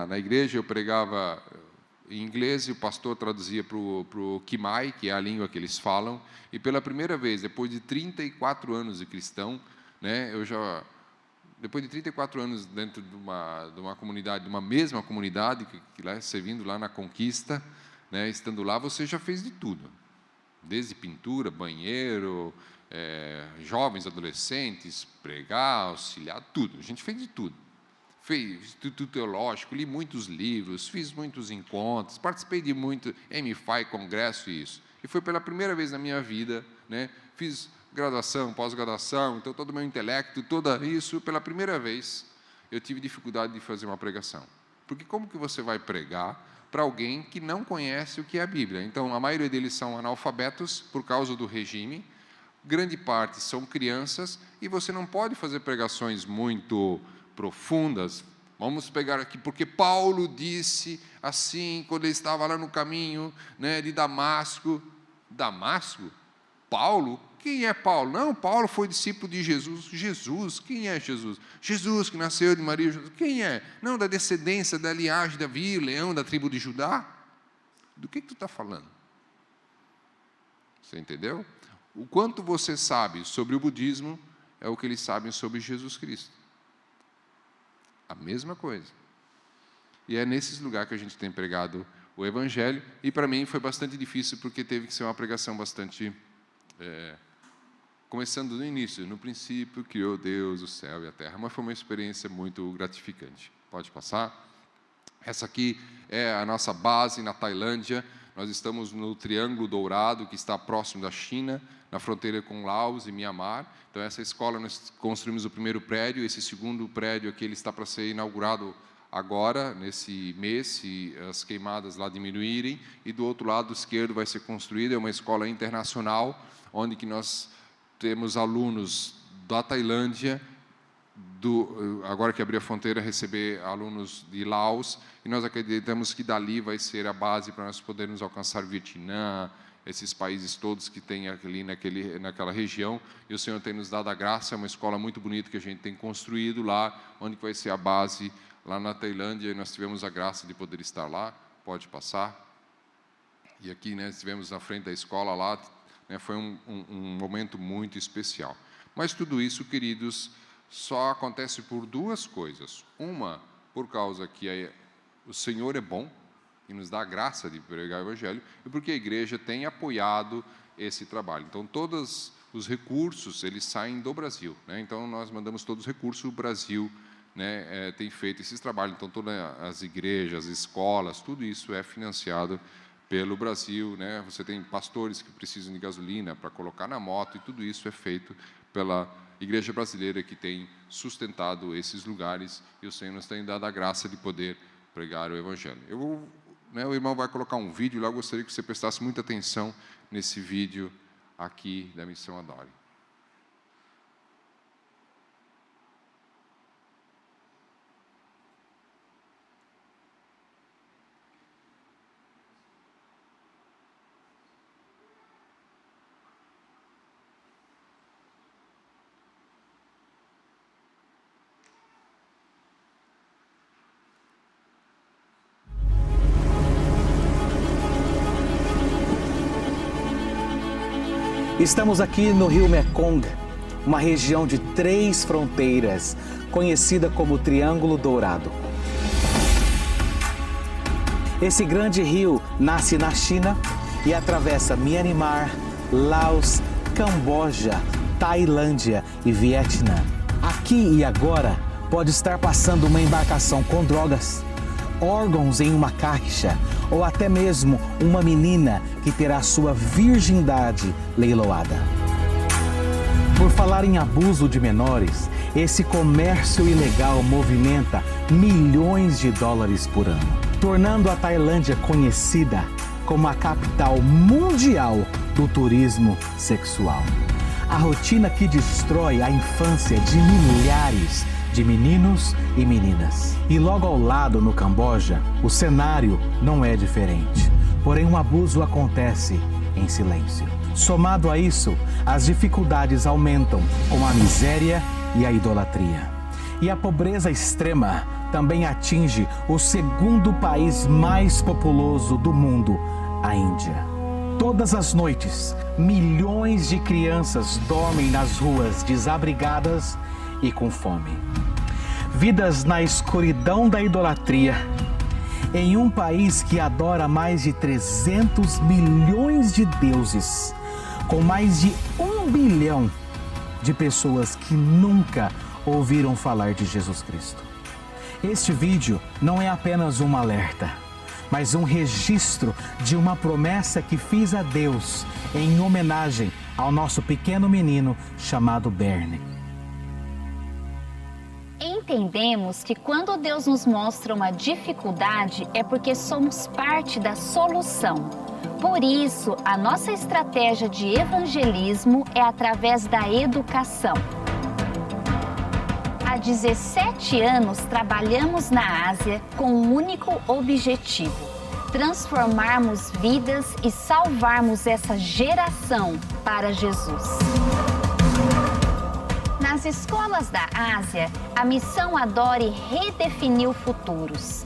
na igreja, eu pregava em inglês e o pastor traduzia para o Khmer, que é a língua que eles falam, e pela primeira vez, depois de 34 anos de cristão, né, depois de 34 anos dentro de uma comunidade, de uma mesma comunidade, servindo lá na Conquista, né, estando lá, você já fez de tudo, desde pintura, banheiro, jovens, adolescentes, pregar, auxiliar, tudo. A gente fez de tudo. Fiz Instituto Teológico, li muitos livros, fiz muitos encontros, participei de muito MFI, congresso e isso. E foi pela primeira vez na minha vida, né, fiz graduação, pós-graduação, então todo o meu intelecto, tudo isso, pela primeira vez, eu tive dificuldade de fazer uma pregação. Porque como que você vai pregar para alguém que não conhece o que é a Bíblia? Então, a maioria deles são analfabetos por causa do regime, grande parte são crianças, e você não pode fazer pregações muito profundas. Vamos pegar aqui, porque Paulo disse assim, quando ele estava lá no caminho, né, de Damasco. Damasco? Paulo? Quem é Paulo? Não, Paulo foi discípulo de Jesus. Jesus, quem é Jesus? Jesus que nasceu de Maria. Quem é? Não, da descendência, da linhagem de Davi, leão da tribo de Judá. Do que tu está falando? Você entendeu? O quanto você sabe sobre o budismo é o que eles sabem sobre Jesus Cristo. A mesma coisa. E é nesses lugares que a gente tem pregado o Evangelho, e para mim foi bastante difícil, porque teve que ser uma pregação bastante... começando no início, no princípio criou Deus o céu e a terra, mas foi uma experiência muito gratificante. Pode passar? Essa aqui é a nossa base na Tailândia. Nós estamos no Triângulo Dourado, que está próximo da China, na fronteira com Laos e Mianmar. Então, essa escola, nós construímos o primeiro prédio. Esse segundo prédio aqui, ele está para ser inaugurado agora, nesse mês, se as queimadas lá diminuírem. E do outro lado esquerdo vai ser construída, é uma escola internacional, onde que nós temos alunos da Tailândia, agora que abriu a fronteira, receber alunos de Laos, e nós acreditamos que dali vai ser a base para nós podermos alcançar o Vietnã, esses países todos que tem ali naquela região, e o Senhor tem nos dado a graça. É uma escola muito bonita que a gente tem construído lá, onde vai ser a base lá na Tailândia, e nós tivemos a graça de poder estar lá. Pode passar. E aqui, né, estivemos na frente da escola lá, né, foi um momento muito especial. Mas tudo isso, queridos, só acontece por duas coisas. Uma, por causa que o Senhor é bom e nos dá a graça de pregar o Evangelho, e porque a igreja tem apoiado esse trabalho. Então, todos os recursos, eles saem do Brasil, né? Então, nós mandamos todos os recursos, o Brasil, tem feito esses trabalhos. Então, todas as igrejas, escolas, tudo isso é financiado pelo Brasil, né? Você tem pastores que precisam de gasolina para colocar na moto, e tudo isso é feito pela Igreja Brasileira, que tem sustentado esses lugares, e o Senhor nos tem dado a graça de poder pregar o Evangelho. O irmão vai colocar um vídeo lá, eu gostaria que você prestasse muita atenção nesse vídeo aqui da Missão Adore. Estamos aqui no rio Mekong, uma região de 3 fronteiras, conhecida como Triângulo Dourado. Esse grande rio nasce na China e atravessa Myanmar, Laos, Camboja, Tailândia e Vietnã. Aqui e agora pode estar passando uma embarcação com drogas, órgãos em uma caixa ou até mesmo uma menina que terá sua virgindade leiloada. Por falar em abuso de menores, esse comércio ilegal movimenta milhões de dólares por ano, tornando a Tailândia conhecida como a capital mundial do turismo sexual. A rotina que destrói a infância de milhares de meninos e meninas. E logo ao lado, no Camboja, o cenário não é diferente. Porém, um abuso acontece em silêncio. Somado a isso, as dificuldades aumentam, como a miséria e a idolatria. E a pobreza extrema também atinge o segundo país mais populoso do mundo, a Índia. Todas as noites, milhões de crianças dormem nas ruas desabrigadas e com fome. Vidas na escuridão da idolatria, em um país que adora mais de 300 milhões de deuses, com mais de 1 bilhão de pessoas que nunca ouviram falar de Jesus Cristo. Este vídeo não é apenas um alerta, mas um registro de uma promessa que fiz a Deus em homenagem ao nosso pequeno menino chamado Bernie. Entendemos que quando Deus nos mostra uma dificuldade é porque somos parte da solução. Por isso, a nossa estratégia de evangelismo é através da educação. Há 17 anos trabalhamos na Ásia com um único objetivo: transformarmos vidas e salvarmos essa geração para Jesus. Nas escolas da Ásia, a Missão Adore redefiniu futuros.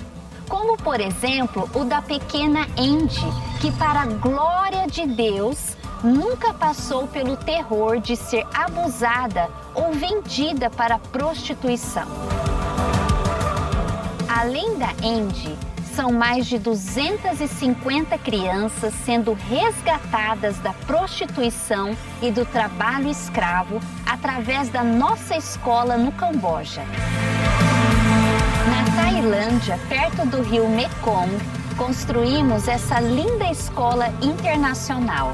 Como, por exemplo, o da pequena Andy, que, para a glória de Deus, nunca passou pelo terror de ser abusada ou vendida para prostituição. Além da Andy, são mais de 250 crianças sendo resgatadas da prostituição e do trabalho escravo através da nossa escola no Camboja. Na Tailândia, perto do rio Mekong, construímos essa linda escola internacional.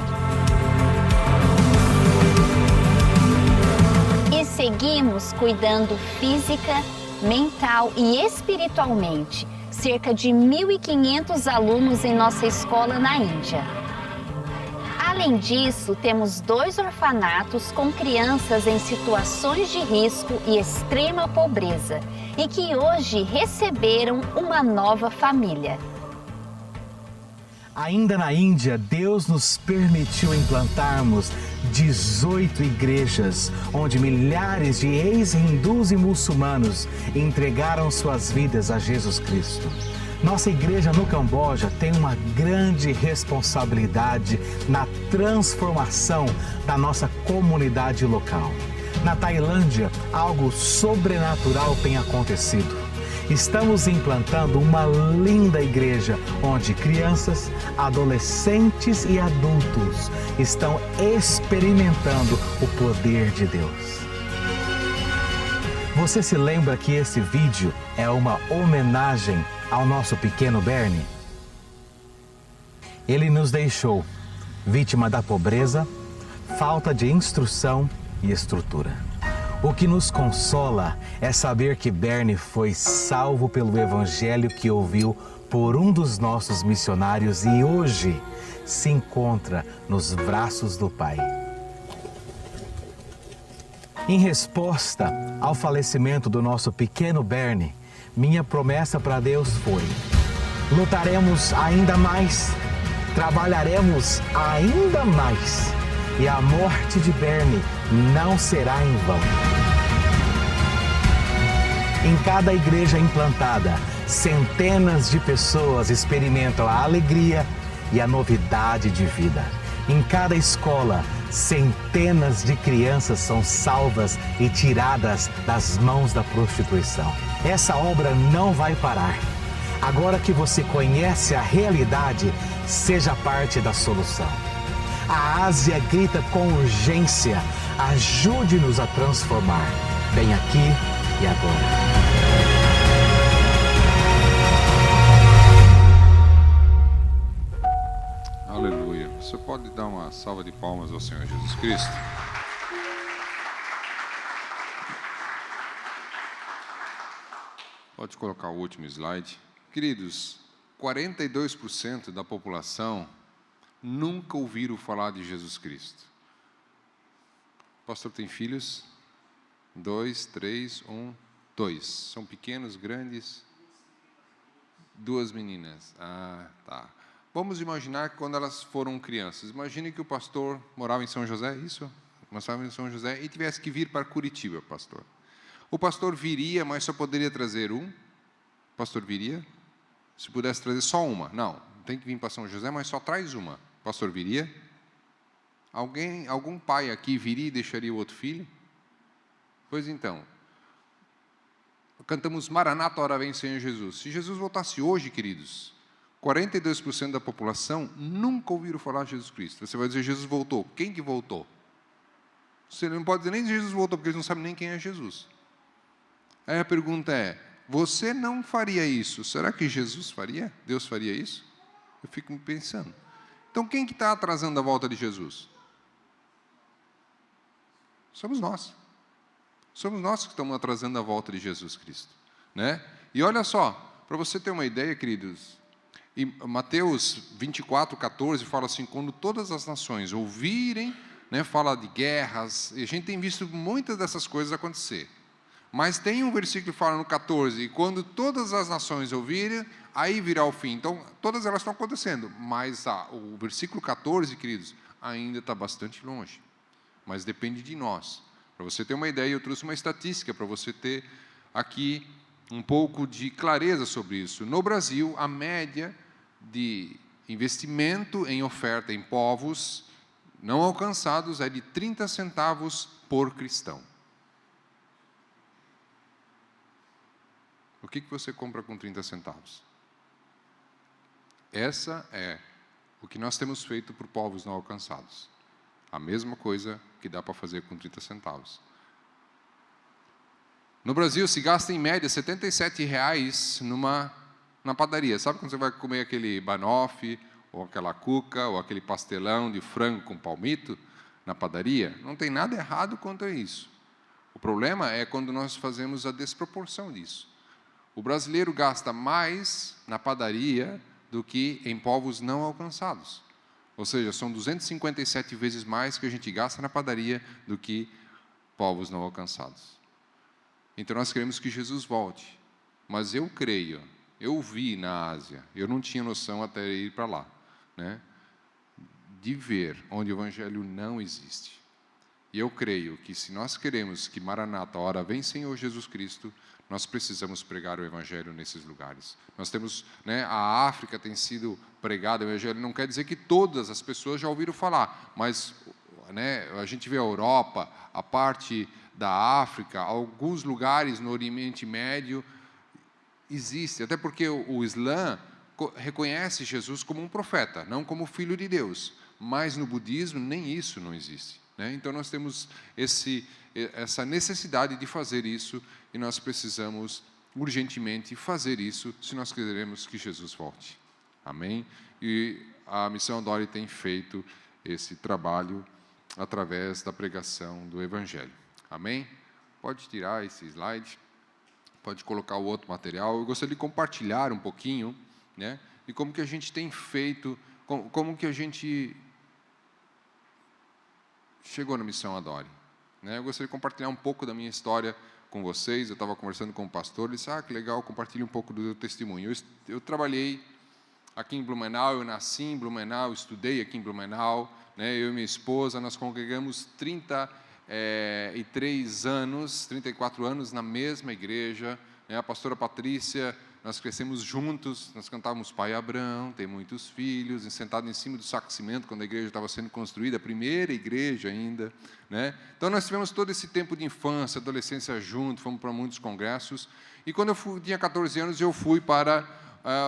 E seguimos cuidando física, mental e espiritualmente cerca de 1.500 alunos em nossa escola na Índia. Além disso, temos 2 orfanatos com crianças em situações de risco e extrema pobreza e que hoje receberam uma nova família. Ainda na Índia, Deus nos permitiu implantarmos 18 igrejas, onde milhares de ex-hindus e muçulmanos entregaram suas vidas a Jesus Cristo. Nossa igreja no Camboja tem uma grande responsabilidade na transformação da nossa comunidade local. Na Tailândia, algo sobrenatural tem acontecido. Estamos implantando uma linda igreja onde crianças, adolescentes e adultos estão experimentando o poder de Deus. Você se lembra que esse vídeo é uma homenagem ao nosso pequeno Bernie? Ele nos deixou vítima da pobreza, falta de instrução e estrutura. O que nos consola é saber que Bernie foi salvo pelo evangelho que ouviu por um dos nossos missionários e hoje se encontra nos braços do Pai. Em resposta ao falecimento do nosso pequeno Bernie, minha promessa para Deus foi: lutaremos ainda mais, trabalharemos ainda mais, e a morte de Bernie não será em vão. Em cada igreja implantada, centenas de pessoas experimentam a alegria e a novidade de vida. Em cada escola, centenas de crianças são salvas e tiradas das mãos da prostituição. Essa obra não vai parar. Agora que você conhece a realidade, seja parte da solução. A Ásia grita com urgência: ajude-nos a transformar, bem aqui e agora. Aleluia. Você pode dar uma salva de palmas ao Senhor Jesus Cristo? Pode colocar o último slide. Queridos, 42% da população nunca ouviram falar de Jesus Cristo. O pastor tem filhos? 2, 3, 1, 2. São pequenos, grandes? 2 meninas. Ah, tá. Vamos imaginar que quando elas foram crianças, imagine que o pastor morava em São José, isso? Morava em São José e tivesse que vir para Curitiba, pastor. O pastor viria, mas só poderia trazer um? O pastor viria? Se pudesse trazer só uma? Não, tem que vir para São José, mas só traz uma. O pastor viria? Algum pai aqui viria e deixaria o outro filho? Pois então, cantamos Maranata, ora vem Senhor Jesus. Se Jesus voltasse hoje, queridos, 42% da população nunca ouviram falar de Jesus Cristo. Você vai dizer, Jesus voltou. Quem que voltou? Você não pode dizer nem Jesus voltou, porque eles não sabem nem quem é Jesus. Aí a pergunta é, você não faria isso, será que Jesus faria? Deus faria isso? Eu fico me pensando. Então quem que está atrasando a volta de Jesus? Somos nós. Somos nós que estamos atrasando a volta de Jesus Cristo, né? E olha só, para você ter uma ideia, queridos, em Mateus 24:14 fala assim, quando todas as nações ouvirem, né, fala de guerras, e a gente tem visto muitas dessas coisas acontecer. Mas tem um versículo que fala no 14, e quando todas as nações ouvirem, aí virá o fim. Então, todas elas estão acontecendo, mas o versículo 14, queridos, ainda está bastante longe. Mas depende de nós. Para você ter uma ideia, eu trouxe uma estatística para você ter aqui um pouco de clareza sobre isso. No Brasil, a média de investimento em oferta em povos não alcançados é de 30 centavos por cristão. O que você compra com 30 centavos? Essa é o que nós temos feito por povos não alcançados. A mesma coisa que dá para fazer com 30 centavos. No Brasil, se gasta em média R$ 77,00 na padaria. Sabe quando você vai comer aquele banoffee, ou aquela cuca, ou aquele pastelão de frango com palmito na padaria? Não tem nada errado quanto a isso. O problema é quando nós fazemos a desproporção disso. O brasileiro gasta mais na padaria do que em povos não alcançados. Ou seja, são 257 vezes mais que a gente gasta na padaria do que povos não alcançados. Então nós queremos que Jesus volte. Mas eu creio, eu vi na Ásia, eu não tinha noção até ir para lá, né, de ver onde o Evangelho não existe. E eu creio que se nós queremos que Maranata, ora vem Senhor Jesus Cristo, nós precisamos pregar o Evangelho nesses lugares. Nós temos, né, a África tem sido pregado o Evangelho, não quer dizer que todas as pessoas já ouviram falar, mas, né, a gente vê a Europa, a parte da África, alguns lugares no Oriente Médio, existe, até porque o Islã reconhece Jesus como um profeta, não como filho de Deus, mas no budismo nem isso não existe, né? Então nós temos essa necessidade de fazer isso e nós precisamos urgentemente fazer isso se nós queremos que Jesus volte. Amém? E a Missão Adore tem feito esse trabalho através da pregação do Evangelho. Amém? Pode tirar esse slide, pode colocar o outro material. Eu gostaria de compartilhar um pouquinho, né, de como que a gente tem feito, como que a gente chegou na Missão Adore. Né? Eu gostaria de compartilhar um pouco da minha história com vocês. Eu estava conversando com o pastor, ele disse, que legal, compartilhe um pouco do seu testemunho. Eu trabalhei aqui em Blumenau, eu nasci em Blumenau, estudei aqui em Blumenau, né? Eu e minha esposa, nós congregamos 34 anos na mesma igreja, né? A pastora Patrícia, nós crescemos juntos, nós cantávamos Pai Abrão, tem muitos filhos, sentado em cima do saco de cimento, quando a igreja estava sendo construída, a primeira igreja ainda, né? Então, nós tivemos todo esse tempo de infância, adolescência junto, fomos para muitos congressos, e quando eu tinha 14 anos, eu fui para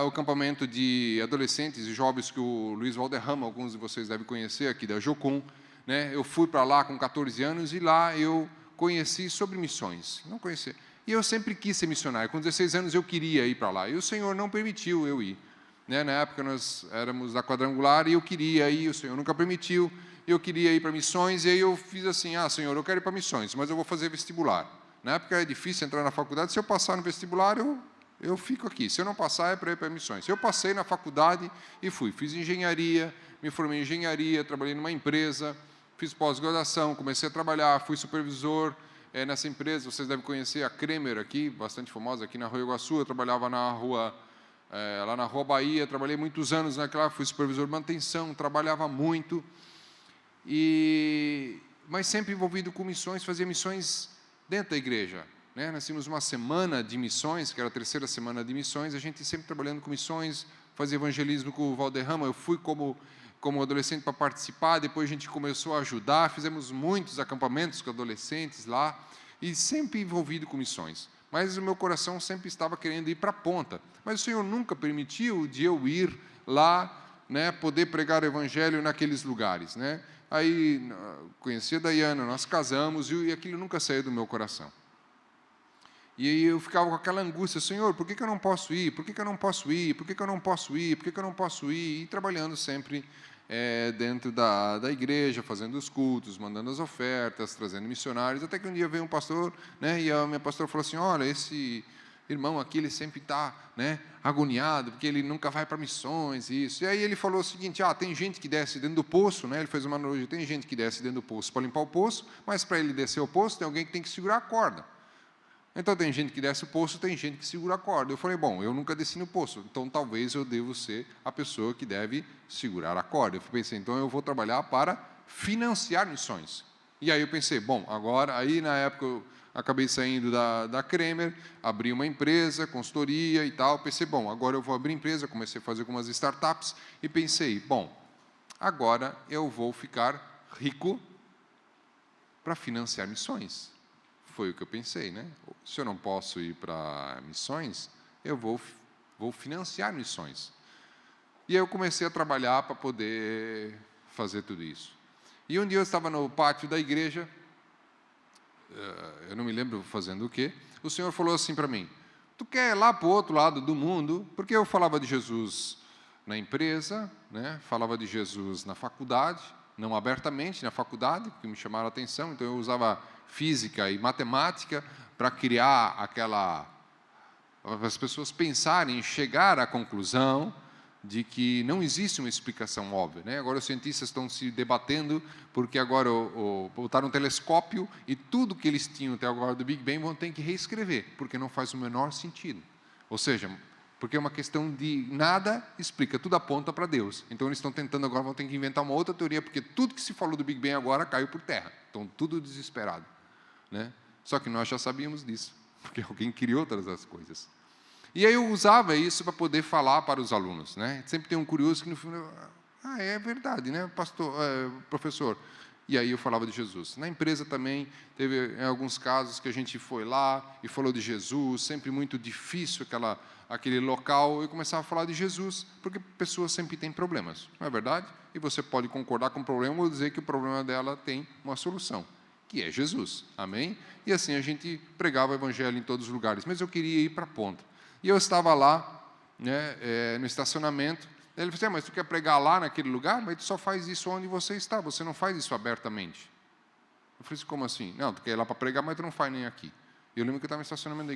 o acampamento de adolescentes e jovens que o Luiz Valderrama, alguns de vocês devem conhecer, aqui da Jocum, né? Eu fui para lá com 14 anos, e lá eu conheci sobre missões, não conhecia. E eu sempre quis ser missionário. Com 16 anos eu queria ir para lá. E o Senhor não permitiu eu ir. Né? Na época nós éramos da quadrangular e eu queria ir, o Senhor nunca permitiu. Eu queria ir para missões e aí eu fiz assim, Senhor, eu quero ir para missões, mas eu vou fazer vestibular. Na época era difícil entrar na faculdade. Se eu passar no vestibular, eu fico aqui. Se eu não passar, é para ir para missões. Eu passei na faculdade e fui. Fiz engenharia, me formei em engenharia, trabalhei numa empresa, fiz pós-graduação, comecei a trabalhar, fui supervisor. Nessa empresa, vocês devem conhecer a Kremer aqui, bastante famosa aqui na Rua Iguaçu. Eu trabalhava lá na Rua Bahia, trabalhei muitos anos naquela, fui supervisor de manutenção, trabalhava muito, mas sempre envolvido com missões, fazia missões dentro da igreja. Né? Nós tínhamos uma semana de missões, que era a 3ª semana de missões, a gente sempre trabalhando com missões, fazia evangelismo com o Valderrama. Eu fui como adolescente para participar, depois a gente começou a ajudar, fizemos muitos acampamentos com adolescentes lá, e sempre envolvido com missões. Mas o meu coração sempre estava querendo ir para a ponta. Mas o Senhor nunca permitiu de eu ir lá, né, poder pregar o Evangelho naqueles lugares. Né? Aí, conheci a Daiana, nós casamos, e aquilo nunca saiu do meu coração. E aí eu ficava com aquela angústia, Senhor, por que eu não posso ir? Por que eu não posso ir? Por que eu não posso ir? Por que eu não posso ir? E trabalhando sempre dentro da igreja, fazendo os cultos, mandando as ofertas, trazendo missionários, até que um dia veio um pastor, né, e a minha pastora falou assim, olha, esse irmão aqui, ele sempre está, né, agoniado, porque ele nunca vai para missões, isso. E aí ele falou o seguinte, tem gente que desce dentro do poço, né, ele fez uma analogia, tem gente que desce dentro do poço para limpar o poço, mas para ele descer o poço, tem alguém que tem que segurar a corda. Então, tem gente que desce o poço, tem gente que segura a corda. Eu falei, bom, eu nunca desci no poço, então talvez eu devo ser a pessoa que deve segurar a corda. Eu pensei, então eu vou trabalhar para financiar missões. E aí eu pensei, bom, agora, aí na época eu acabei saindo da Kremer, abri uma empresa, consultoria e tal, pensei, bom, agora eu vou abrir empresa, comecei a fazer algumas startups, e pensei, bom, agora eu vou ficar rico para financiar missões. Foi o que eu pensei, né? Se eu não posso ir para missões, eu vou financiar missões. E aí eu comecei a trabalhar para poder fazer tudo isso. E um dia eu estava no pátio da igreja, eu não me lembro fazendo o quê, o Senhor falou assim para mim, tu quer ir lá para o outro lado do mundo? Porque eu falava de Jesus na empresa, né? Falava de Jesus na faculdade, não abertamente na faculdade, porque me chamaram a atenção, então eu usava física e matemática para criar para as pessoas pensarem, chegar à conclusão de que não existe uma explicação óbvia. Né? Agora os cientistas estão se debatendo, porque agora botaram um telescópio e tudo que eles tinham até agora do Big Bang vão ter que reescrever, porque não faz o menor sentido. Ou seja, porque é uma questão de nada explica, tudo aponta para Deus. Então eles estão tentando agora, vão ter que inventar uma outra teoria, porque tudo que se falou do Big Bang agora caiu por terra. Então tudo desesperado. Né? Só que nós já sabíamos disso, porque alguém criou todas as coisas. E aí eu usava isso para poder falar para os alunos. Né? Sempre tem um curioso que no final, é verdade, né, professor? E aí eu falava de Jesus. Na empresa também teve alguns casos que a gente foi lá e falou de Jesus, sempre muito difícil aquele local, eu começava a falar de Jesus, porque pessoas sempre têm problemas, não é verdade? E você pode concordar com o problema ou dizer que o problema dela tem uma solução, que é Jesus, amém? E assim a gente pregava o evangelho em todos os lugares, mas eu queria ir para a ponta. E eu estava lá, né, no estacionamento, Daí ele falou assim, mas tu quer pregar lá naquele lugar? Mas tu só faz isso onde você está, você não faz isso abertamente. Eu falei assim, como assim? Não, tu quer ir lá para pregar, mas tu não faz nem aqui. Eu lembro que eu estava no estacionamento da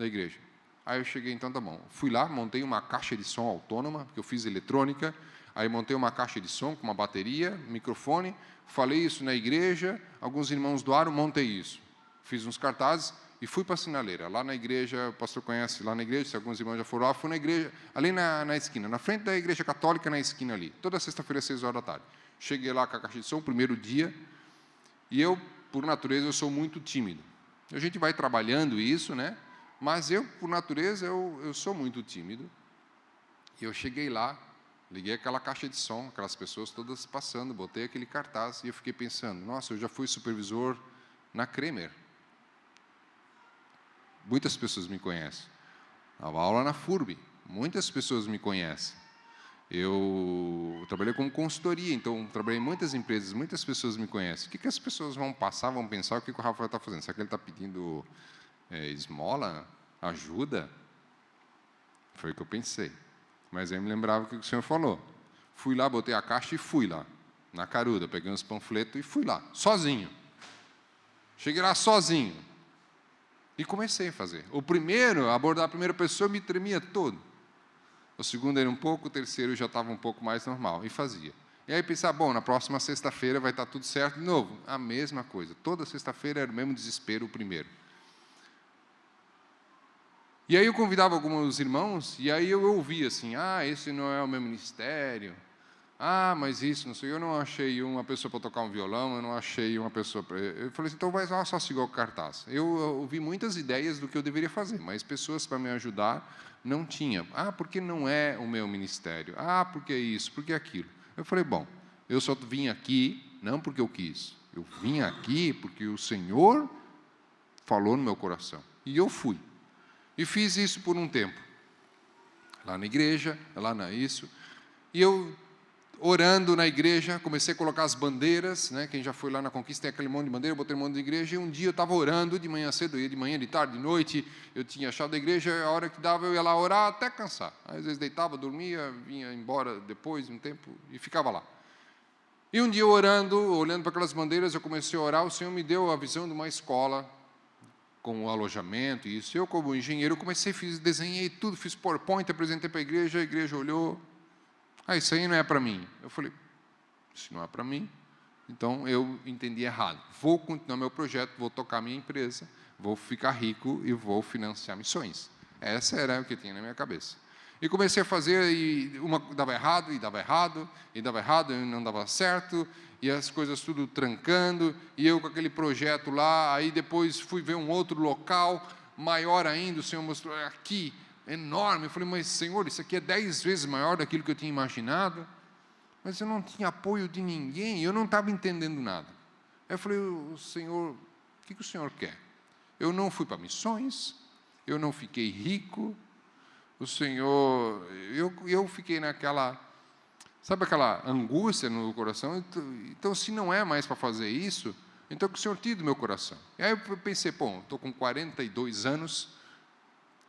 igreja. Aí eu cheguei, então tá bom. Fui lá, montei uma caixa de som autônoma, porque eu fiz eletrônica. Aí montei uma caixa de som com uma bateria, microfone. Falei isso na igreja, alguns irmãos doaram, montei isso. Fiz uns cartazes e fui para a sinaleira. Lá na igreja, o pastor conhece lá na igreja, se alguns irmãos já foram lá, fui na igreja, ali na esquina, na frente da igreja católica, na esquina ali. Toda sexta-feira, às 6 horas da tarde. Cheguei lá com a caixa de som, primeiro dia, e eu, por natureza, eu sou muito tímido. A gente vai trabalhando isso, né? Mas eu, por natureza, eu sou muito tímido. E eu cheguei lá, liguei aquela caixa de som, aquelas pessoas todas passando, botei aquele cartaz, e eu fiquei pensando, nossa, eu já fui supervisor na Kremer. Muitas pessoas me conhecem. Dava aula na FURB, muitas pessoas me conhecem. Eu trabalhei como consultoria, então trabalhei em muitas empresas, muitas pessoas me conhecem. O que as pessoas vão passar, vão pensar, o que o Rafael está fazendo? Será que ele está pedindo esmola, ajuda? Foi o que eu pensei. Mas aí eu me lembrava o que o senhor falou. Fui lá, botei a caixa e fui lá, na caruda, peguei uns panfletos e fui lá, sozinho. Cheguei lá sozinho. E comecei a fazer. Abordar a primeira pessoa, eu me tremia todo. O segundo era um pouco, o terceiro já estava um pouco mais normal, e fazia. E aí pensava, bom, na próxima sexta-feira vai estar tudo certo de novo. A mesma coisa. Toda sexta-feira era o mesmo desespero, o primeiro. E aí eu convidava alguns irmãos, e aí eu ouvia assim, esse não é o meu ministério. Mas isso, não sei, eu não achei uma pessoa para tocar um violão, eu não achei uma pessoa para... Eu falei assim, então vai só seguir o cartaz. Eu ouvi muitas ideias do que eu deveria fazer, mas pessoas para me ajudar não tinha. Porque não é o meu ministério. Porque isso, porque aquilo. Eu falei, bom, eu só vim aqui, não porque eu quis. Eu vim aqui porque o Senhor falou no meu coração. E eu fui. E fiz isso por um tempo. Lá na igreja, isso. E eu, orando na igreja, comecei a colocar as bandeiras, né? Quem já foi lá na Conquista tem aquele monte de bandeira, eu botei um monte de igreja, e um dia eu estava orando, de manhã cedo, eu ia de manhã, de tarde, de noite, eu tinha achado a igreja, a hora que dava eu ia lá orar até cansar. Às vezes deitava, dormia, vinha embora depois de um tempo e ficava lá. E um dia eu orando, olhando para aquelas bandeiras, eu comecei a orar, o Senhor me deu a visão de uma escola, com o alojamento e isso. Eu, como engenheiro, desenhei tudo, fiz PowerPoint, apresentei para a igreja olhou. Isso aí não é para mim. Eu falei, isso não é para mim, então eu entendi errado. Vou continuar meu projeto, vou tocar minha empresa, vou ficar rico e vou financiar missões. Essa era o que tinha na minha cabeça. E comecei a fazer, e uma dava errado, e dava errado, e não dava certo, e as coisas tudo trancando, e eu com aquele projeto lá, aí depois fui ver um outro local, maior ainda, o Senhor mostrou aqui, enorme. Eu falei, mas Senhor, isso aqui é 10 vezes maior daquilo que eu tinha imaginado. Mas eu não tinha apoio de ninguém, eu não estava entendendo nada. Aí eu falei, o Senhor, o que o Senhor quer? Eu não fui para missões, eu não fiquei rico, o Senhor, eu fiquei naquela, sabe aquela angústia no coração? Então, se não é mais para fazer isso, então que o Senhor tire do meu coração. E aí eu pensei, estou com 42 anos,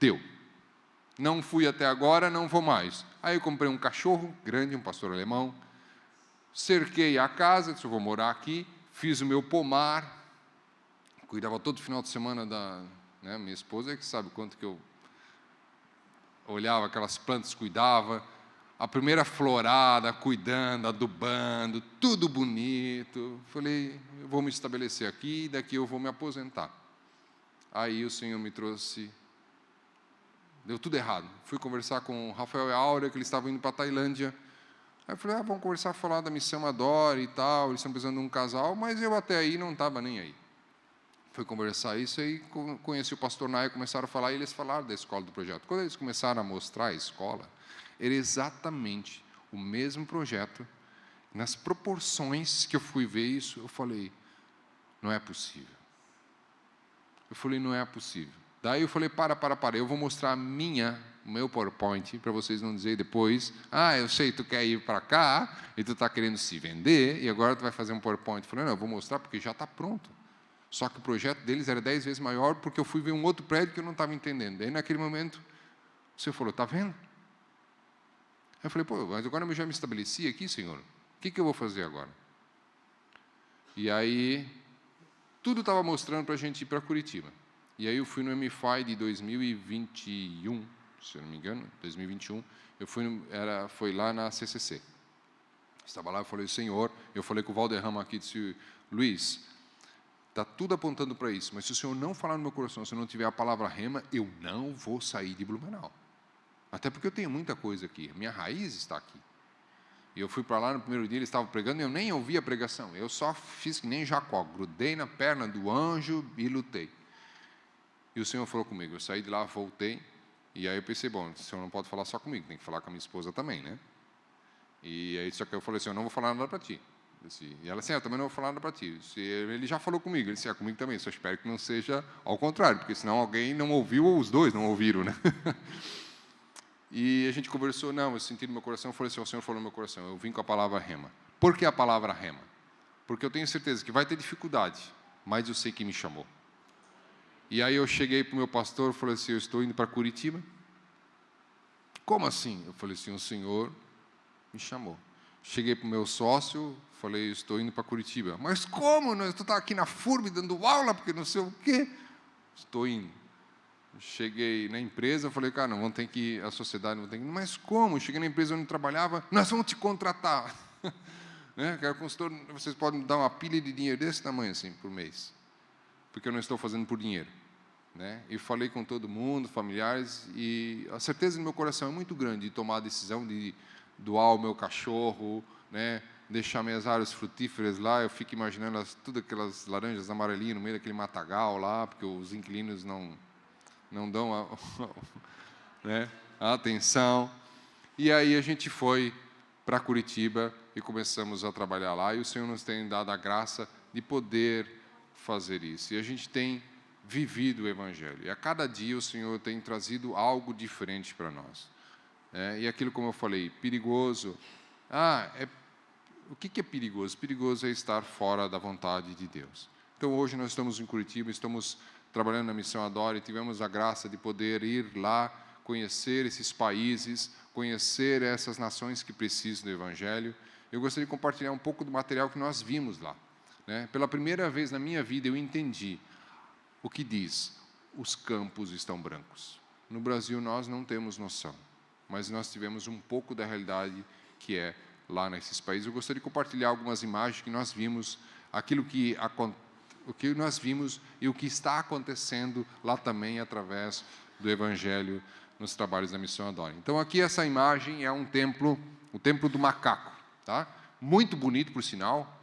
deu. Não fui até agora, não vou mais. Aí eu comprei um cachorro grande, um pastor alemão, cerquei a casa, disse, eu vou morar aqui, fiz o meu pomar, cuidava todo final de semana minha esposa é que sabe quanto que eu olhava aquelas plantas, cuidava, a primeira florada, cuidando, adubando, tudo bonito. Falei, eu vou me estabelecer aqui, daqui eu vou me aposentar. Aí o Senhor me trouxe, deu tudo errado. Fui conversar com o Rafael e a Áurea, que eles estavam indo para a Tailândia. Aí eu falei, vamos conversar, falar da missão Adore e tal, eles estão precisando de um casal, mas eu até aí não estava nem aí. Fui conversar isso, aí conheci o pastor Naya, começaram a falar, e eles falaram da escola do projeto. Quando eles começaram a mostrar a escola, era exatamente o mesmo projeto, nas proporções que eu fui ver isso, eu falei, não é possível. Eu falei, não é possível. Daí eu falei, para, eu vou mostrar o meu PowerPoint, para vocês não dizerem depois, eu sei, tu quer ir para cá, e tu está querendo se vender, e agora tu vai fazer um PowerPoint. Eu falei, não, eu vou mostrar porque já está pronto. Só que o projeto deles era 10 vezes maior, porque eu fui ver um outro prédio que eu não estava entendendo. Daí, naquele momento, o Senhor falou, está vendo? Aí eu falei, pô, mas agora eu já me estabeleci aqui, Senhor. O que eu vou fazer agora? E aí, tudo estava mostrando para a gente ir para Curitiba. E aí eu fui no MFI de 2021, se eu não me engano, 2021. Foi lá na CCC. Estava lá, eu falei, Senhor, eu falei com o Valderrama aqui, disse, Luiz, está tudo apontando para isso, mas se o Senhor não falar no meu coração, se eu não tiver a palavra rema, eu não vou sair de Blumenau. Até porque eu tenho muita coisa aqui, minha raiz está aqui. E eu fui para lá no primeiro dia, eles estavam pregando, e eu nem ouvi a pregação, eu só fiz que nem Jacó, grudei na perna do anjo e lutei. E o Senhor falou comigo, eu saí de lá, voltei, e aí eu pensei, bom, o Senhor não pode falar só comigo, tem que falar com a minha esposa também, né? E aí só que eu falei assim, eu não vou falar nada para ti. E ela assim, eu também não vou falar nada para ti. Ele já falou comigo, ele disse, comigo também, só espero que não seja ao contrário, porque senão alguém não ouviu ou os dois não ouviram, né? E a gente conversou, não, eu senti no meu coração, eu falei assim, o Senhor falou no meu coração, eu vim com a palavra rema. Por que a palavra rema? Porque eu tenho certeza que vai ter dificuldade, mas eu sei que me chamou. E aí eu cheguei para o meu pastor, falei assim, eu estou indo para Curitiba. Como assim? Eu falei assim, o Senhor me chamou. Cheguei para o meu sócio, falei, estou indo para Curitiba. Mas como? Tu está aqui na FURB dando aula, porque não sei o quê. Estou indo. Cheguei na empresa, falei, cara, não, vamos ter que ir, a sociedade não tem que ir. Mas como? Cheguei na empresa onde trabalhava, nós vamos te contratar. Né? Quero consultor, vocês podem dar uma pilha de dinheiro desse tamanho assim, por mês. Porque eu não estou fazendo por dinheiro. Né? E falei com todo mundo, familiares, e a certeza no meu coração é muito grande de tomar a decisão de doar o meu cachorro, né? Deixar minhas árvores frutíferas lá. Eu fico imaginando tudo aquelas laranjas amarelinhas no meio daquele matagal lá, porque os inquilinos não dão né, a atenção. E aí a gente foi para Curitiba e começamos a trabalhar lá, e o Senhor nos tem dado a graça de poder fazer isso. E a gente tem vivido o Evangelho. E a cada dia o Senhor tem trazido algo diferente para nós. E aquilo, como eu falei, perigoso. O que é perigoso? Perigoso é estar fora da vontade de Deus. Então, hoje nós estamos em Curitiba, estamos trabalhando na Missão Adore, e tivemos a graça de poder ir lá, conhecer esses países, conhecer essas nações que precisam do Evangelho. Eu gostaria de compartilhar um pouco do material que nós vimos lá. Né? Pela primeira vez na minha vida, eu entendi o que diz, os campos estão brancos. No Brasil, nós não temos noção, mas nós tivemos um pouco da realidade que é lá nesses países. Eu gostaria de compartilhar algumas imagens que nós vimos, o que nós vimos e o que está acontecendo lá também através do Evangelho nos trabalhos da Missão Adore. Então, aqui essa imagem é um templo, o Templo do Macaco, tá? Muito bonito, por sinal.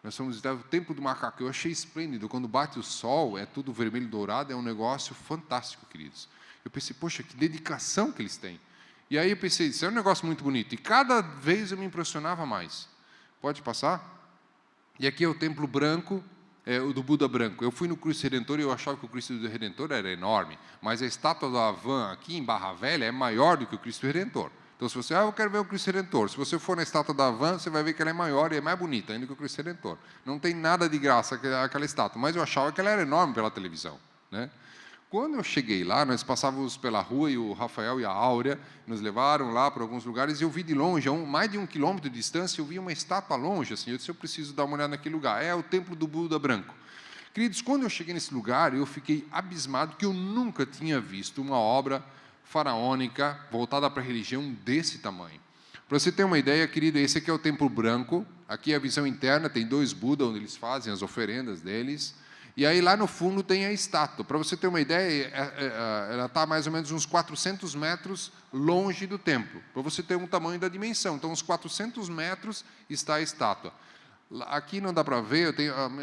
Nós fomos visitar o Templo do Macaco. Eu achei esplêndido. Quando bate o sol, é tudo vermelho dourado, é um negócio fantástico, queridos. Eu pensei, poxa, que dedicação que eles têm. E aí eu pensei, isso é um negócio muito bonito. E cada vez eu me impressionava mais. Pode passar? E aqui é o Templo Branco, o do Buda Branco. Eu fui no Cristo Redentor e eu achava que o Cristo Redentor era enorme. Mas a estátua da Havan, aqui em Barra Velha, é maior do que o Cristo Redentor. Então, se você, eu quero ver o Cristo Redentor. Se você for na estátua da Havan, você vai ver que ela é maior e é mais bonita ainda que o Cristo Redentor. Não tem nada de graça aquela estátua, mas eu achava que ela era enorme pela televisão. Né? Quando eu cheguei lá, nós passávamos pela rua e o Rafael e a Áurea nos levaram lá para alguns lugares e eu vi de longe, a mais de 1 quilômetro de distância, eu vi uma estátua longe. Assim, eu disse, eu preciso dar uma olhada naquele lugar. É o Templo do Buda Branco. Queridos, quando eu cheguei nesse lugar, eu fiquei abismado que eu nunca tinha visto uma obra faraônica voltada para a religião desse tamanho. Para você ter uma ideia, querido, esse aqui é o Templo Branco, aqui é a visão interna, tem 2 Budas onde eles fazem as oferendas deles, e aí lá no fundo tem a estátua. Para você ter uma ideia, ela está mais ou menos uns 400 metros longe do templo, para você ter um tamanho da dimensão. Então, uns 400 metros está a estátua. Aqui não dá para ver,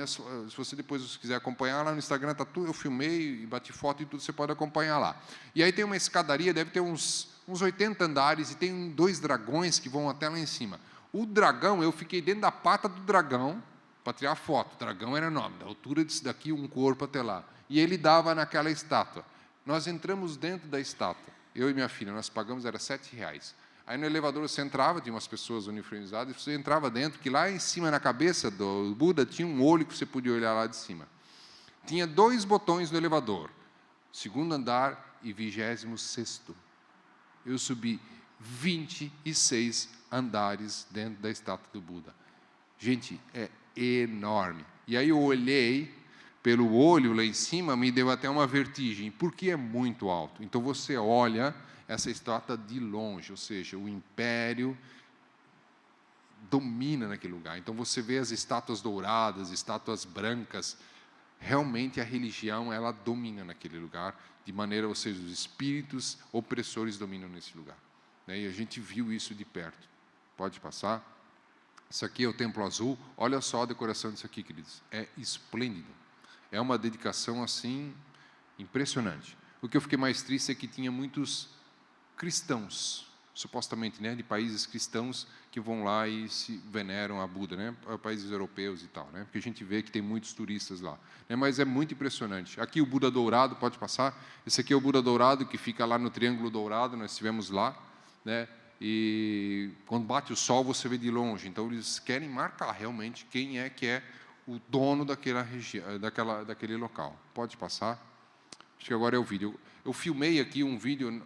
se você depois quiser acompanhar, lá no Instagram está tudo, eu filmei e bati foto e tudo, você pode acompanhar lá. E aí tem uma escadaria, deve ter uns 80 andares, e tem 2 dragões que vão até lá em cima. O dragão, eu fiquei dentro da pata do dragão para tirar foto. O dragão era enorme, da altura disso daqui, um corpo até lá. E ele dava naquela estátua. Nós entramos dentro da estátua, eu e minha filha, nós pagamos, era R$7. Aí no elevador você entrava, tinha umas pessoas uniformizadas, e você entrava dentro, que lá em cima, na cabeça do Buda, tinha um olho que você podia olhar lá de cima. Tinha 2 botões no elevador, 2º andar e 26º. Eu subi 26 andares dentro da estátua do Buda. Gente, é enorme. E aí eu olhei pelo olho lá em cima, me deu até uma vertigem, porque é muito alto. Então você olha essa estátua de longe, ou seja, o império domina naquele lugar. Então você vê as estátuas douradas, estátuas brancas. Realmente a religião, ela domina naquele lugar, de maneira, ou seja, os espíritos opressores dominam nesse lugar. E a gente viu isso de perto. Pode passar. Isso aqui é o Templo Azul. Olha só a decoração disso aqui, queridos. É esplêndido. É uma dedicação, assim, impressionante. O que eu fiquei mais triste é que tinha muitos cristãos, supostamente, né, de países cristãos, que vão lá e se veneram a Buda, né, países europeus e tal, né, porque a gente vê que tem muitos turistas lá, né, mas é muito impressionante. Aqui o Buda Dourado, pode passar. Esse aqui é o Buda Dourado, que fica lá no Triângulo Dourado, nós estivemos lá, né, e quando bate o sol você vê de longe. Então eles querem marcar realmente quem é que é o dono daquela região, daquele local. Pode passar. Acho que agora é o vídeo. Eu filmei aqui um vídeo.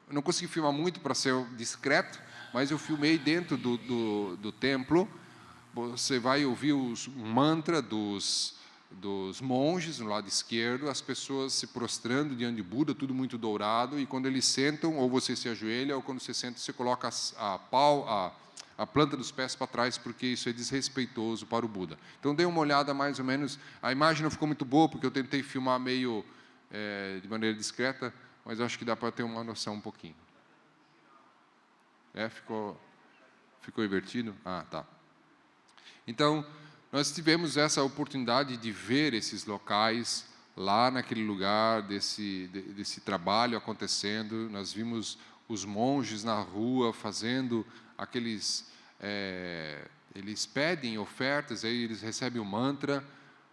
Não consegui filmar muito para ser discreto, mas eu filmei dentro do templo. Você vai ouvir o mantra dos monges no lado esquerdo, as pessoas se prostrando diante de Buda, tudo muito dourado, e quando eles sentam, ou você se ajoelha, ou quando você senta, você coloca a planta dos pés para trás, porque isso é desrespeitoso para o Buda. Então, dê uma olhada mais ou menos. A imagem não ficou muito boa, porque eu tentei filmar meio de maneira discreta, mas acho que dá para ter uma noção um pouquinho. Ficou invertido? Ah, tá. Então, nós tivemos essa oportunidade de ver esses locais lá naquele lugar, desse trabalho acontecendo. Nós vimos os monges na rua fazendo aqueles... eles pedem ofertas, aí eles recebem o mantra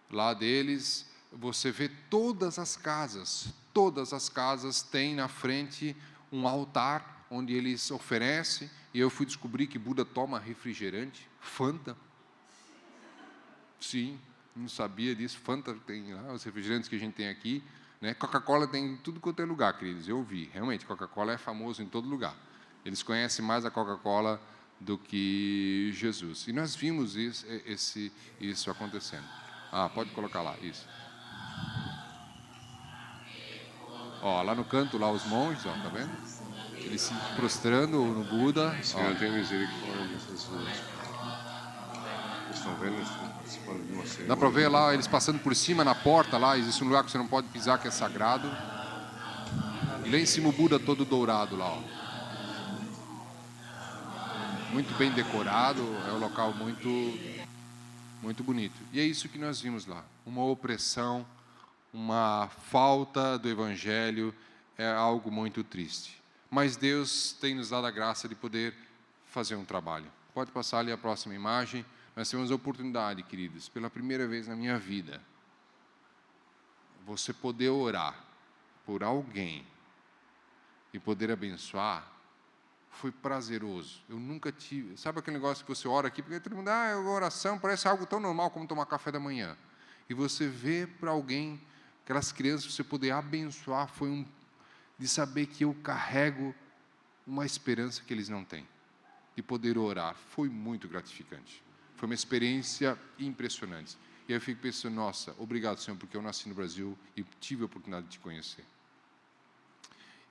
lá deles. Você vê todas as casas têm na frente um altar onde eles oferecem, e eu fui descobrir que Buda toma refrigerante, Fanta. Sim, não sabia disso. Fanta tem lá, os refrigerantes que a gente tem aqui, né? Coca-Cola tem em tudo quanto é lugar, queridos. Eu vi, realmente, Coca-Cola é famoso em todo lugar. Eles conhecem mais a Coca-Cola do que Jesus. E nós vimos isso acontecendo. Pode colocar lá, isso. Lá no canto, lá os monges, tá vendo? Eles se prostrando no Buda. Senhor, tem misericórdia dessas pessoas. Estão vendo? Estão participando de uma cerimônia. Dá para ver lá, eles passando por cima na porta, lá existe um lugar que você não pode pisar, que é sagrado. E lá em cima o Buda todo dourado lá, ó. Muito bem decorado, é um local muito bonito. E é isso que nós vimos lá, uma opressão, uma falta do Evangelho, é algo muito triste. Mas Deus tem nos dado a graça de poder fazer um trabalho. Pode passar ali a próxima imagem. Nós temos a oportunidade, queridos, pela primeira vez na minha vida, você poder orar por alguém e poder abençoar, foi prazeroso. Eu nunca tive... Sabe aquele negócio que você ora aqui, porque todo mundo, oração parece algo tão normal como tomar café da manhã. E você vê para alguém, aquelas crianças, você poder abençoar, foi de saber que eu carrego uma esperança que eles não têm. De poder orar, foi muito gratificante. Foi uma experiência impressionante. E aí eu fico pensando, nossa, obrigado, Senhor, porque eu nasci no Brasil e tive a oportunidade de te conhecer.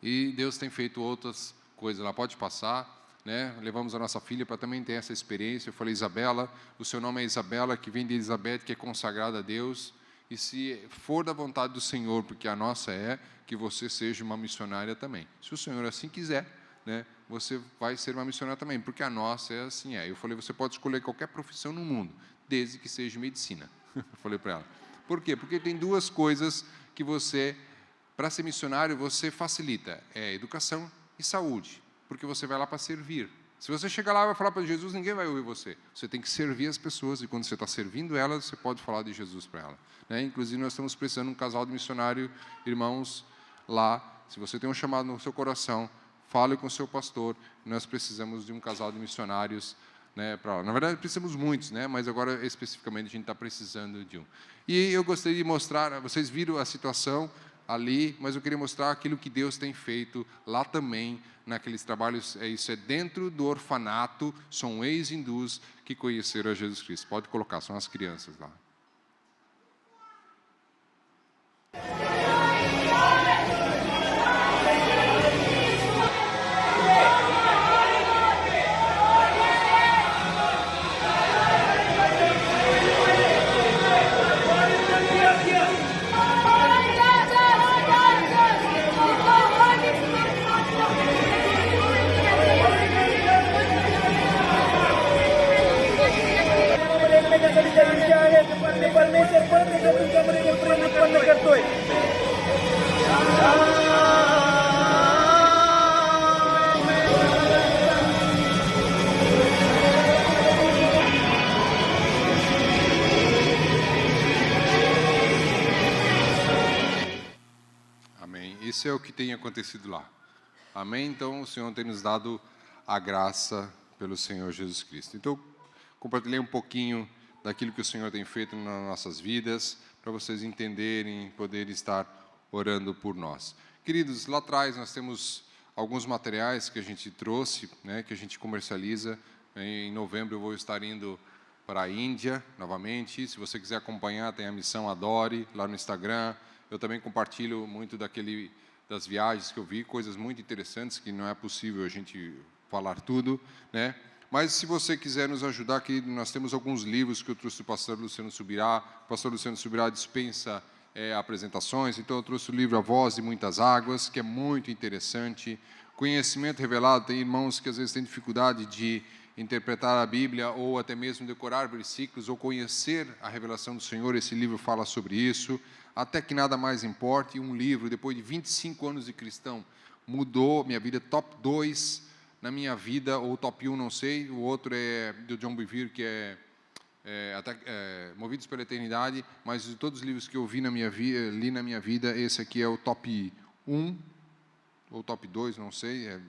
E Deus tem feito outras coisas lá, pode passar, né? Levamos a nossa filha para também ter essa experiência. Eu falei, Isabela, o seu nome é Isabela, que vem de Elizabeth, que é consagrada a Deus. E se for da vontade do Senhor, porque a nossa é, que você seja uma missionária também. Se o Senhor assim quiser, né, você vai ser uma missionária também, porque a nossa é assim. Eu falei, você pode escolher qualquer profissão no mundo, desde que seja medicina. Eu falei para ela. Por quê? Porque tem duas coisas que você, para ser missionário, você facilita. É educação e saúde, porque você vai lá para servir. Se você chegar lá e vai falar para Jesus, ninguém vai ouvir você. Você tem que servir as pessoas, e quando você está servindo elas, você pode falar de Jesus para ela. Né? Inclusive, nós estamos precisando de um casal de missionário, irmãos, lá. Se você tem um chamado no seu coração, fale com o seu pastor. Nós precisamos de um casal de missionários, né, para lá. Na verdade, precisamos muitos, né, mas agora, especificamente, a gente está precisando de um. E eu gostaria de mostrar, vocês viram a situação, ali, mas eu queria mostrar aquilo que Deus tem feito lá também, naqueles trabalhos. Isso é dentro do orfanato, são ex-hindus que conheceram a Jesus Cristo. Pode colocar, são as crianças lá. Amém. Isso é o que tem acontecido lá. Amém? Então, o Senhor tem nos dado a graça pelo Senhor Jesus Cristo. Então, compartilhei um pouquinho daquilo que o Senhor tem feito nas nossas vidas, para vocês entenderem, poderem estar orando por nós. Queridos, lá atrás nós temos alguns materiais que a gente trouxe, né, que a gente comercializa. Em novembro eu vou estar indo para a Índia novamente. Se você quiser acompanhar, tem a Missão Adore lá no Instagram. Eu também compartilho muito das viagens que eu vi, coisas muito interessantes que não é possível a gente falar tudo, né? Mas se você quiser nos ajudar, aqui nós temos alguns livros que eu trouxe do pastor Luciano Subirá. O pastor Luciano Subirá dispensa apresentações, então eu trouxe o livro A Voz de Muitas Águas, que é muito interessante. Conhecimento revelado, tem irmãos que às vezes têm dificuldade de interpretar a Bíblia ou até mesmo decorar versículos ou conhecer a revelação do Senhor. Esse livro fala sobre isso. Até que nada mais importe, um livro, depois de 25 anos de cristão, mudou minha vida, top 2 na minha vida, ou top 1, não sei. O outro é do John Bevere, que é Movidos pela Eternidade, mas de todos os livros que eu li na minha vida, esse aqui é o top 1, ou top 2, não sei.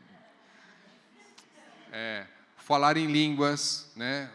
Falar em línguas, né?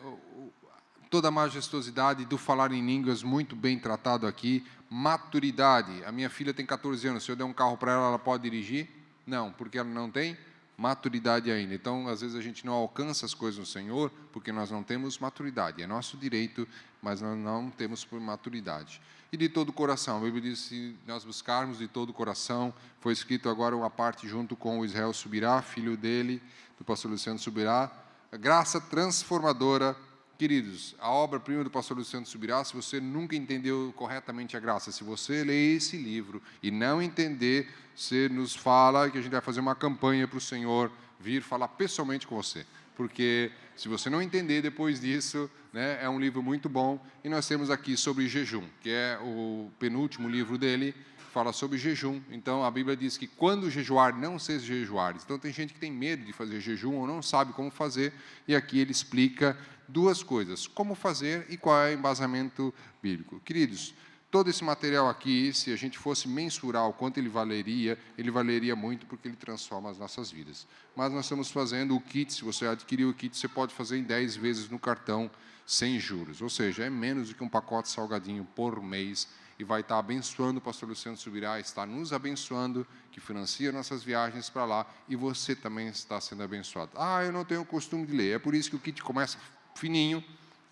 Toda a majestosidade do falar em línguas, muito bem tratado aqui. Maturidade. A minha filha tem 14 anos, se eu der um carro para ela, ela pode dirigir? Não, porque ela não tem maturidade ainda. Então, às vezes a gente não alcança as coisas no Senhor, porque nós não temos maturidade. É nosso direito, mas nós não temos por maturidade. E de todo o coração. A Bíblia diz, se nós buscarmos de todo o coração, foi escrito agora uma parte junto com o Israel Subirá, filho dele, do pastor Luciano Subirá, a graça transformadora. Queridos, a obra-prima do pastor Luciano Subirá, se você nunca entendeu corretamente a graça, se você ler esse livro e não entender, você nos fala que a gente vai fazer uma campanha para o Senhor vir falar pessoalmente com você. Porque se você não entender depois disso, né, é um livro muito bom. E nós temos aqui sobre jejum, que é o penúltimo livro dele, fala sobre jejum. Então, a Bíblia diz que quando jejuar, não seja jejuar. Então, tem gente que tem medo de fazer jejum ou não sabe como fazer. E aqui ele explica duas coisas, como fazer e qual é o embasamento bíblico. Queridos, todo esse material aqui, se a gente fosse mensurar o quanto ele valeria muito, porque ele transforma as nossas vidas. Mas nós estamos fazendo o kit, se você adquirir o kit, você pode fazer em 10 vezes no cartão, sem juros. Ou seja, é menos do que um pacote salgadinho por mês, e vai estar abençoando o pastor Luciano Subirá, está nos abençoando, que financia nossas viagens para lá, e você também está sendo abençoado. Eu não tenho o costume de ler, é por isso que o kit começa fininho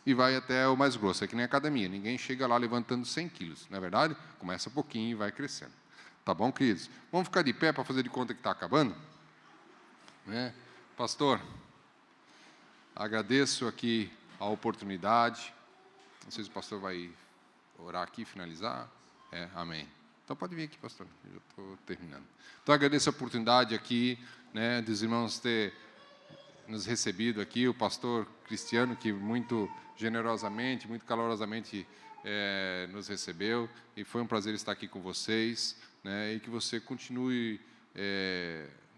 e vai até o mais grosso. É que nem academia, ninguém chega lá levantando 100 quilos, não é verdade? Começa pouquinho e vai crescendo. Tá bom, queridos? Vamos ficar de pé para fazer de conta que está acabando? Né? Pastor, agradeço aqui a oportunidade. Não sei se o pastor vai orar aqui, finalizar. Amém. Então pode vir aqui, pastor, eu já estou terminando. Então agradeço a oportunidade aqui, né, dos irmãos ter nos recebido aqui, o pastor Cristiano, que muito generosamente, muito calorosamente nos recebeu, e foi um prazer estar aqui com vocês, né, e que você continue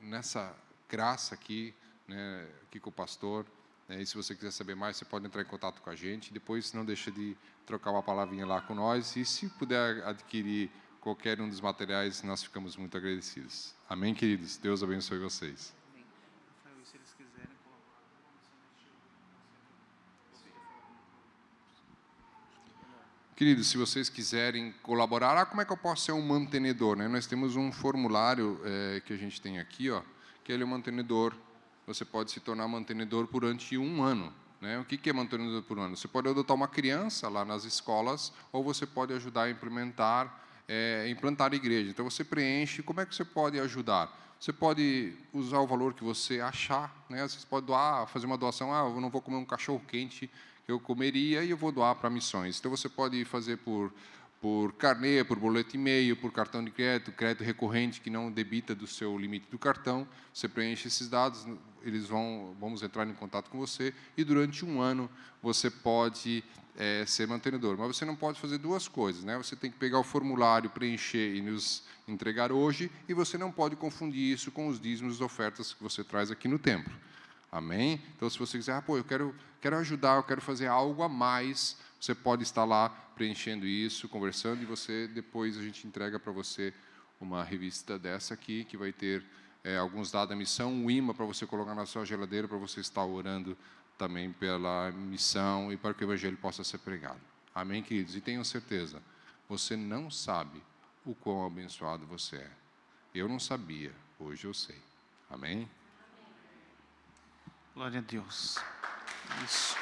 nessa graça aqui, né, aqui com o pastor, né, e se você quiser saber mais, você pode entrar em contato com a gente, depois não deixa de trocar uma palavrinha lá com nós, e se puder adquirir qualquer um dos materiais, nós ficamos muito agradecidos. Amém, queridos? Deus abençoe vocês. Queridos, se vocês quiserem colaborar, como é que eu posso ser um mantenedor? Né? Nós temos um formulário que a gente tem aqui, ó, que ele é um mantenedor. Você pode se tornar mantenedor durante 1 ano. Né? O que é mantenedor por 1 ano? Você pode adotar uma criança lá nas escolas, ou você pode ajudar a implantar a igreja. Então, você preenche. Como é que você pode ajudar? Você pode usar o valor que você achar. Né? Você pode doar, fazer uma doação. Eu não vou comer um cachorro-quente que eu comeria e eu vou doar para missões. Então, você pode fazer por carnê, por boleto e-mail, por cartão de crédito recorrente que não debita do seu limite do cartão. Você preenche esses dados, vamos entrar em contato com você, e durante 1 ano você pode ser mantenedor. Mas você não pode fazer 2 coisas. Né? Você tem que pegar o formulário, preencher e nos entregar hoje, e você não pode confundir isso com os dízimos e ofertas que você traz aqui no templo. Amém? Então, se você quiser, eu quero ajudar, eu quero fazer algo a mais, você pode estar lá preenchendo isso, conversando, e depois a gente entrega para você uma revista dessa aqui, que vai ter alguns dados da missão, um imã para você colocar na sua geladeira, para você estar orando também pela missão e para que o evangelho possa ser pregado. Amém, queridos? E tenham certeza, você não sabe o quão abençoado você é. Eu não sabia, hoje eu sei. Amém? Glória a Deus. Isso.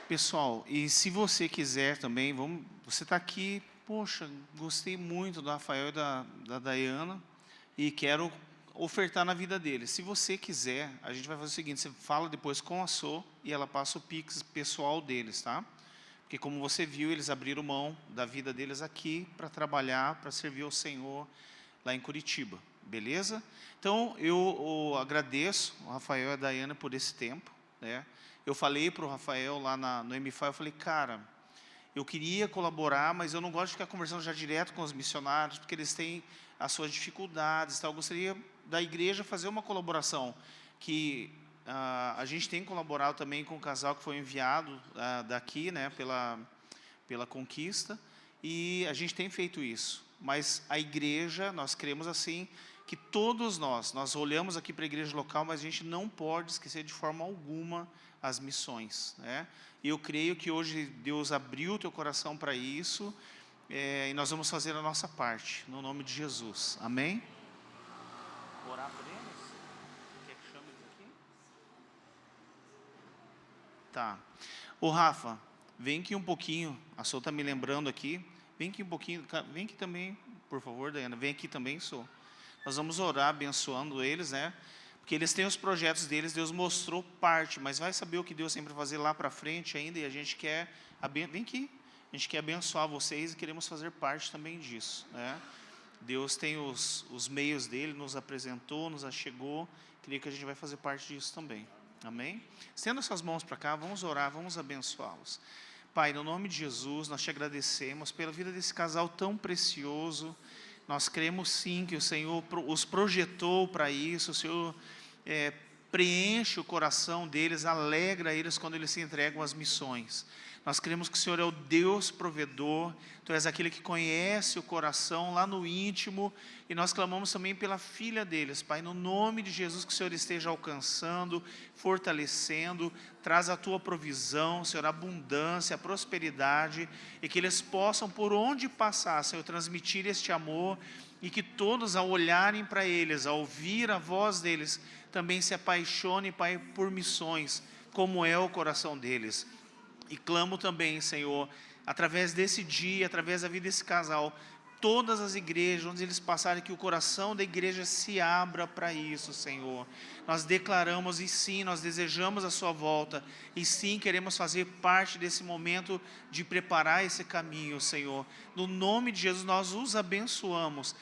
Pessoal, e se você quiser também, você está aqui, poxa, gostei muito do Rafael e da Dayana e quero ofertar na vida deles. Se você quiser, a gente vai fazer o seguinte, você fala depois com a Sô e ela passa o Pix pessoal deles, tá? Porque como você viu, eles abriram mão da vida deles aqui para trabalhar, para servir ao Senhor lá em Curitiba, beleza? Então, eu agradeço o Rafael e a Dayana por esse tempo, né? Eu falei para o Rafael lá no MFA, eu falei, cara, eu queria colaborar, mas eu não gosto de ficar conversando já direto com os missionários, porque eles têm as suas dificuldades, tá? Eu gostaria da igreja fazer uma colaboração, que a gente tem colaborado também com o casal que foi enviado daqui, né, pela Conquista, e a gente tem feito isso. Mas a igreja, nós cremos assim, que todos nós olhamos aqui para a igreja local, mas a gente não pode esquecer de forma alguma as missões, né? E eu creio que hoje Deus abriu o teu coração para isso, e nós vamos fazer a nossa parte, no nome de Jesus. Amém? Orar por eles? Quer que chame eles aqui? Tá. Ô Rafa, vem aqui um pouquinho, a Sô está me lembrando aqui, vem aqui um pouquinho, vem aqui também, por favor, Dayana, vem aqui também, Sô. Nós vamos orar abençoando eles, né? Porque eles têm os projetos deles, Deus mostrou parte, mas vai saber o que Deus sempre vai fazer lá para frente ainda, e a gente quer, vem aqui, a gente quer abençoar vocês e queremos fazer parte também disso, né? Deus tem os meios dele, nos apresentou, nos achegou, creio que a gente vai fazer parte disso também, amém? Estenda suas mãos para cá, vamos orar, vamos abençoá-los. Pai, no nome de Jesus, nós te agradecemos pela vida desse casal tão precioso. Nós cremos sim que o Senhor os projetou para isso, o Senhor preenche o coração deles, alegra eles quando eles se entregam às missões. Nós cremos que o Senhor é o Deus provedor, Tu és aquele que conhece o coração lá no íntimo, e nós clamamos também pela filha deles, Pai, no nome de Jesus, que o Senhor esteja alcançando, fortalecendo, traz a Tua provisão, Senhor, a abundância, a prosperidade, e que eles possam, por onde passar, Senhor, transmitir este amor, e que todos, ao olharem para eles, ao ouvir a voz deles, também se apaixonem, Pai, por missões, como é o coração deles. E clamo também, Senhor, através desse dia, através da vida desse casal, todas as igrejas, onde eles passarem, que o coração da igreja se abra para isso, Senhor. Nós declaramos, e sim, nós desejamos a sua volta, e sim, queremos fazer parte desse momento de preparar esse caminho, Senhor. No nome de Jesus, nós os abençoamos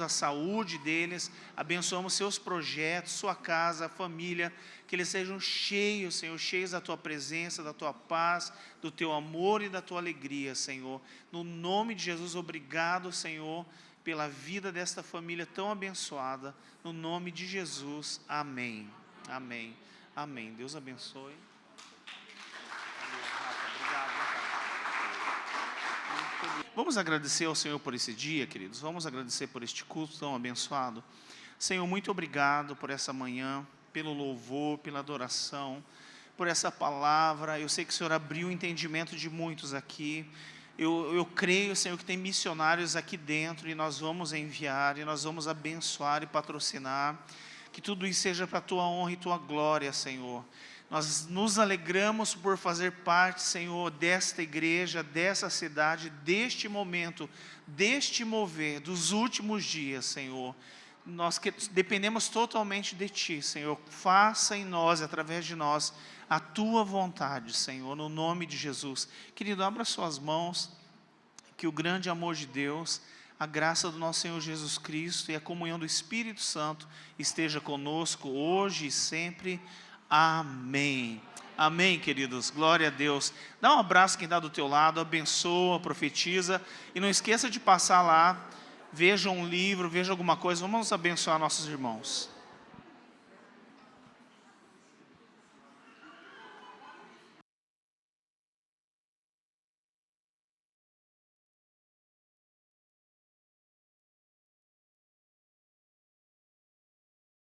a saúde deles, abençoamos seus projetos, sua casa, a família, que eles sejam cheios, Senhor, cheios da Tua presença, da Tua paz, do Teu amor e da Tua alegria, Senhor. No nome de Jesus, obrigado, Senhor, pela vida desta família tão abençoada. No nome de Jesus, amém. Amém. Amém. Deus abençoe. Vamos agradecer ao Senhor por esse dia, queridos. Vamos agradecer por este culto tão abençoado. Senhor, muito obrigado por essa manhã. pelo louvor, pela adoração, por essa palavra. Eu sei que o Senhor abriu o entendimento de muitos aqui. Eu creio, Senhor, que tem missionários aqui dentro e nós vamos enviar, e nós vamos abençoar e patrocinar. Que tudo isso seja para a Tua honra e Tua glória, Senhor. Nós nos alegramos por fazer parte, Senhor, desta igreja, dessa cidade, deste momento, deste mover, dos últimos dias, Senhor. Nós dependemos totalmente de Ti, Senhor. Faça em nós, através de nós, a Tua vontade, Senhor, no nome de Jesus. Querido, abra suas mãos, que o grande amor de Deus, a graça do nosso Senhor Jesus Cristo e a comunhão do Espírito Santo esteja conosco hoje e sempre. Amém. Amém, queridos. Glória a Deus. Dá um abraço quem está do teu lado, abençoa, profetiza. E não esqueça de passar lá, veja um livro, veja alguma coisa. Vamos abençoar nossos irmãos.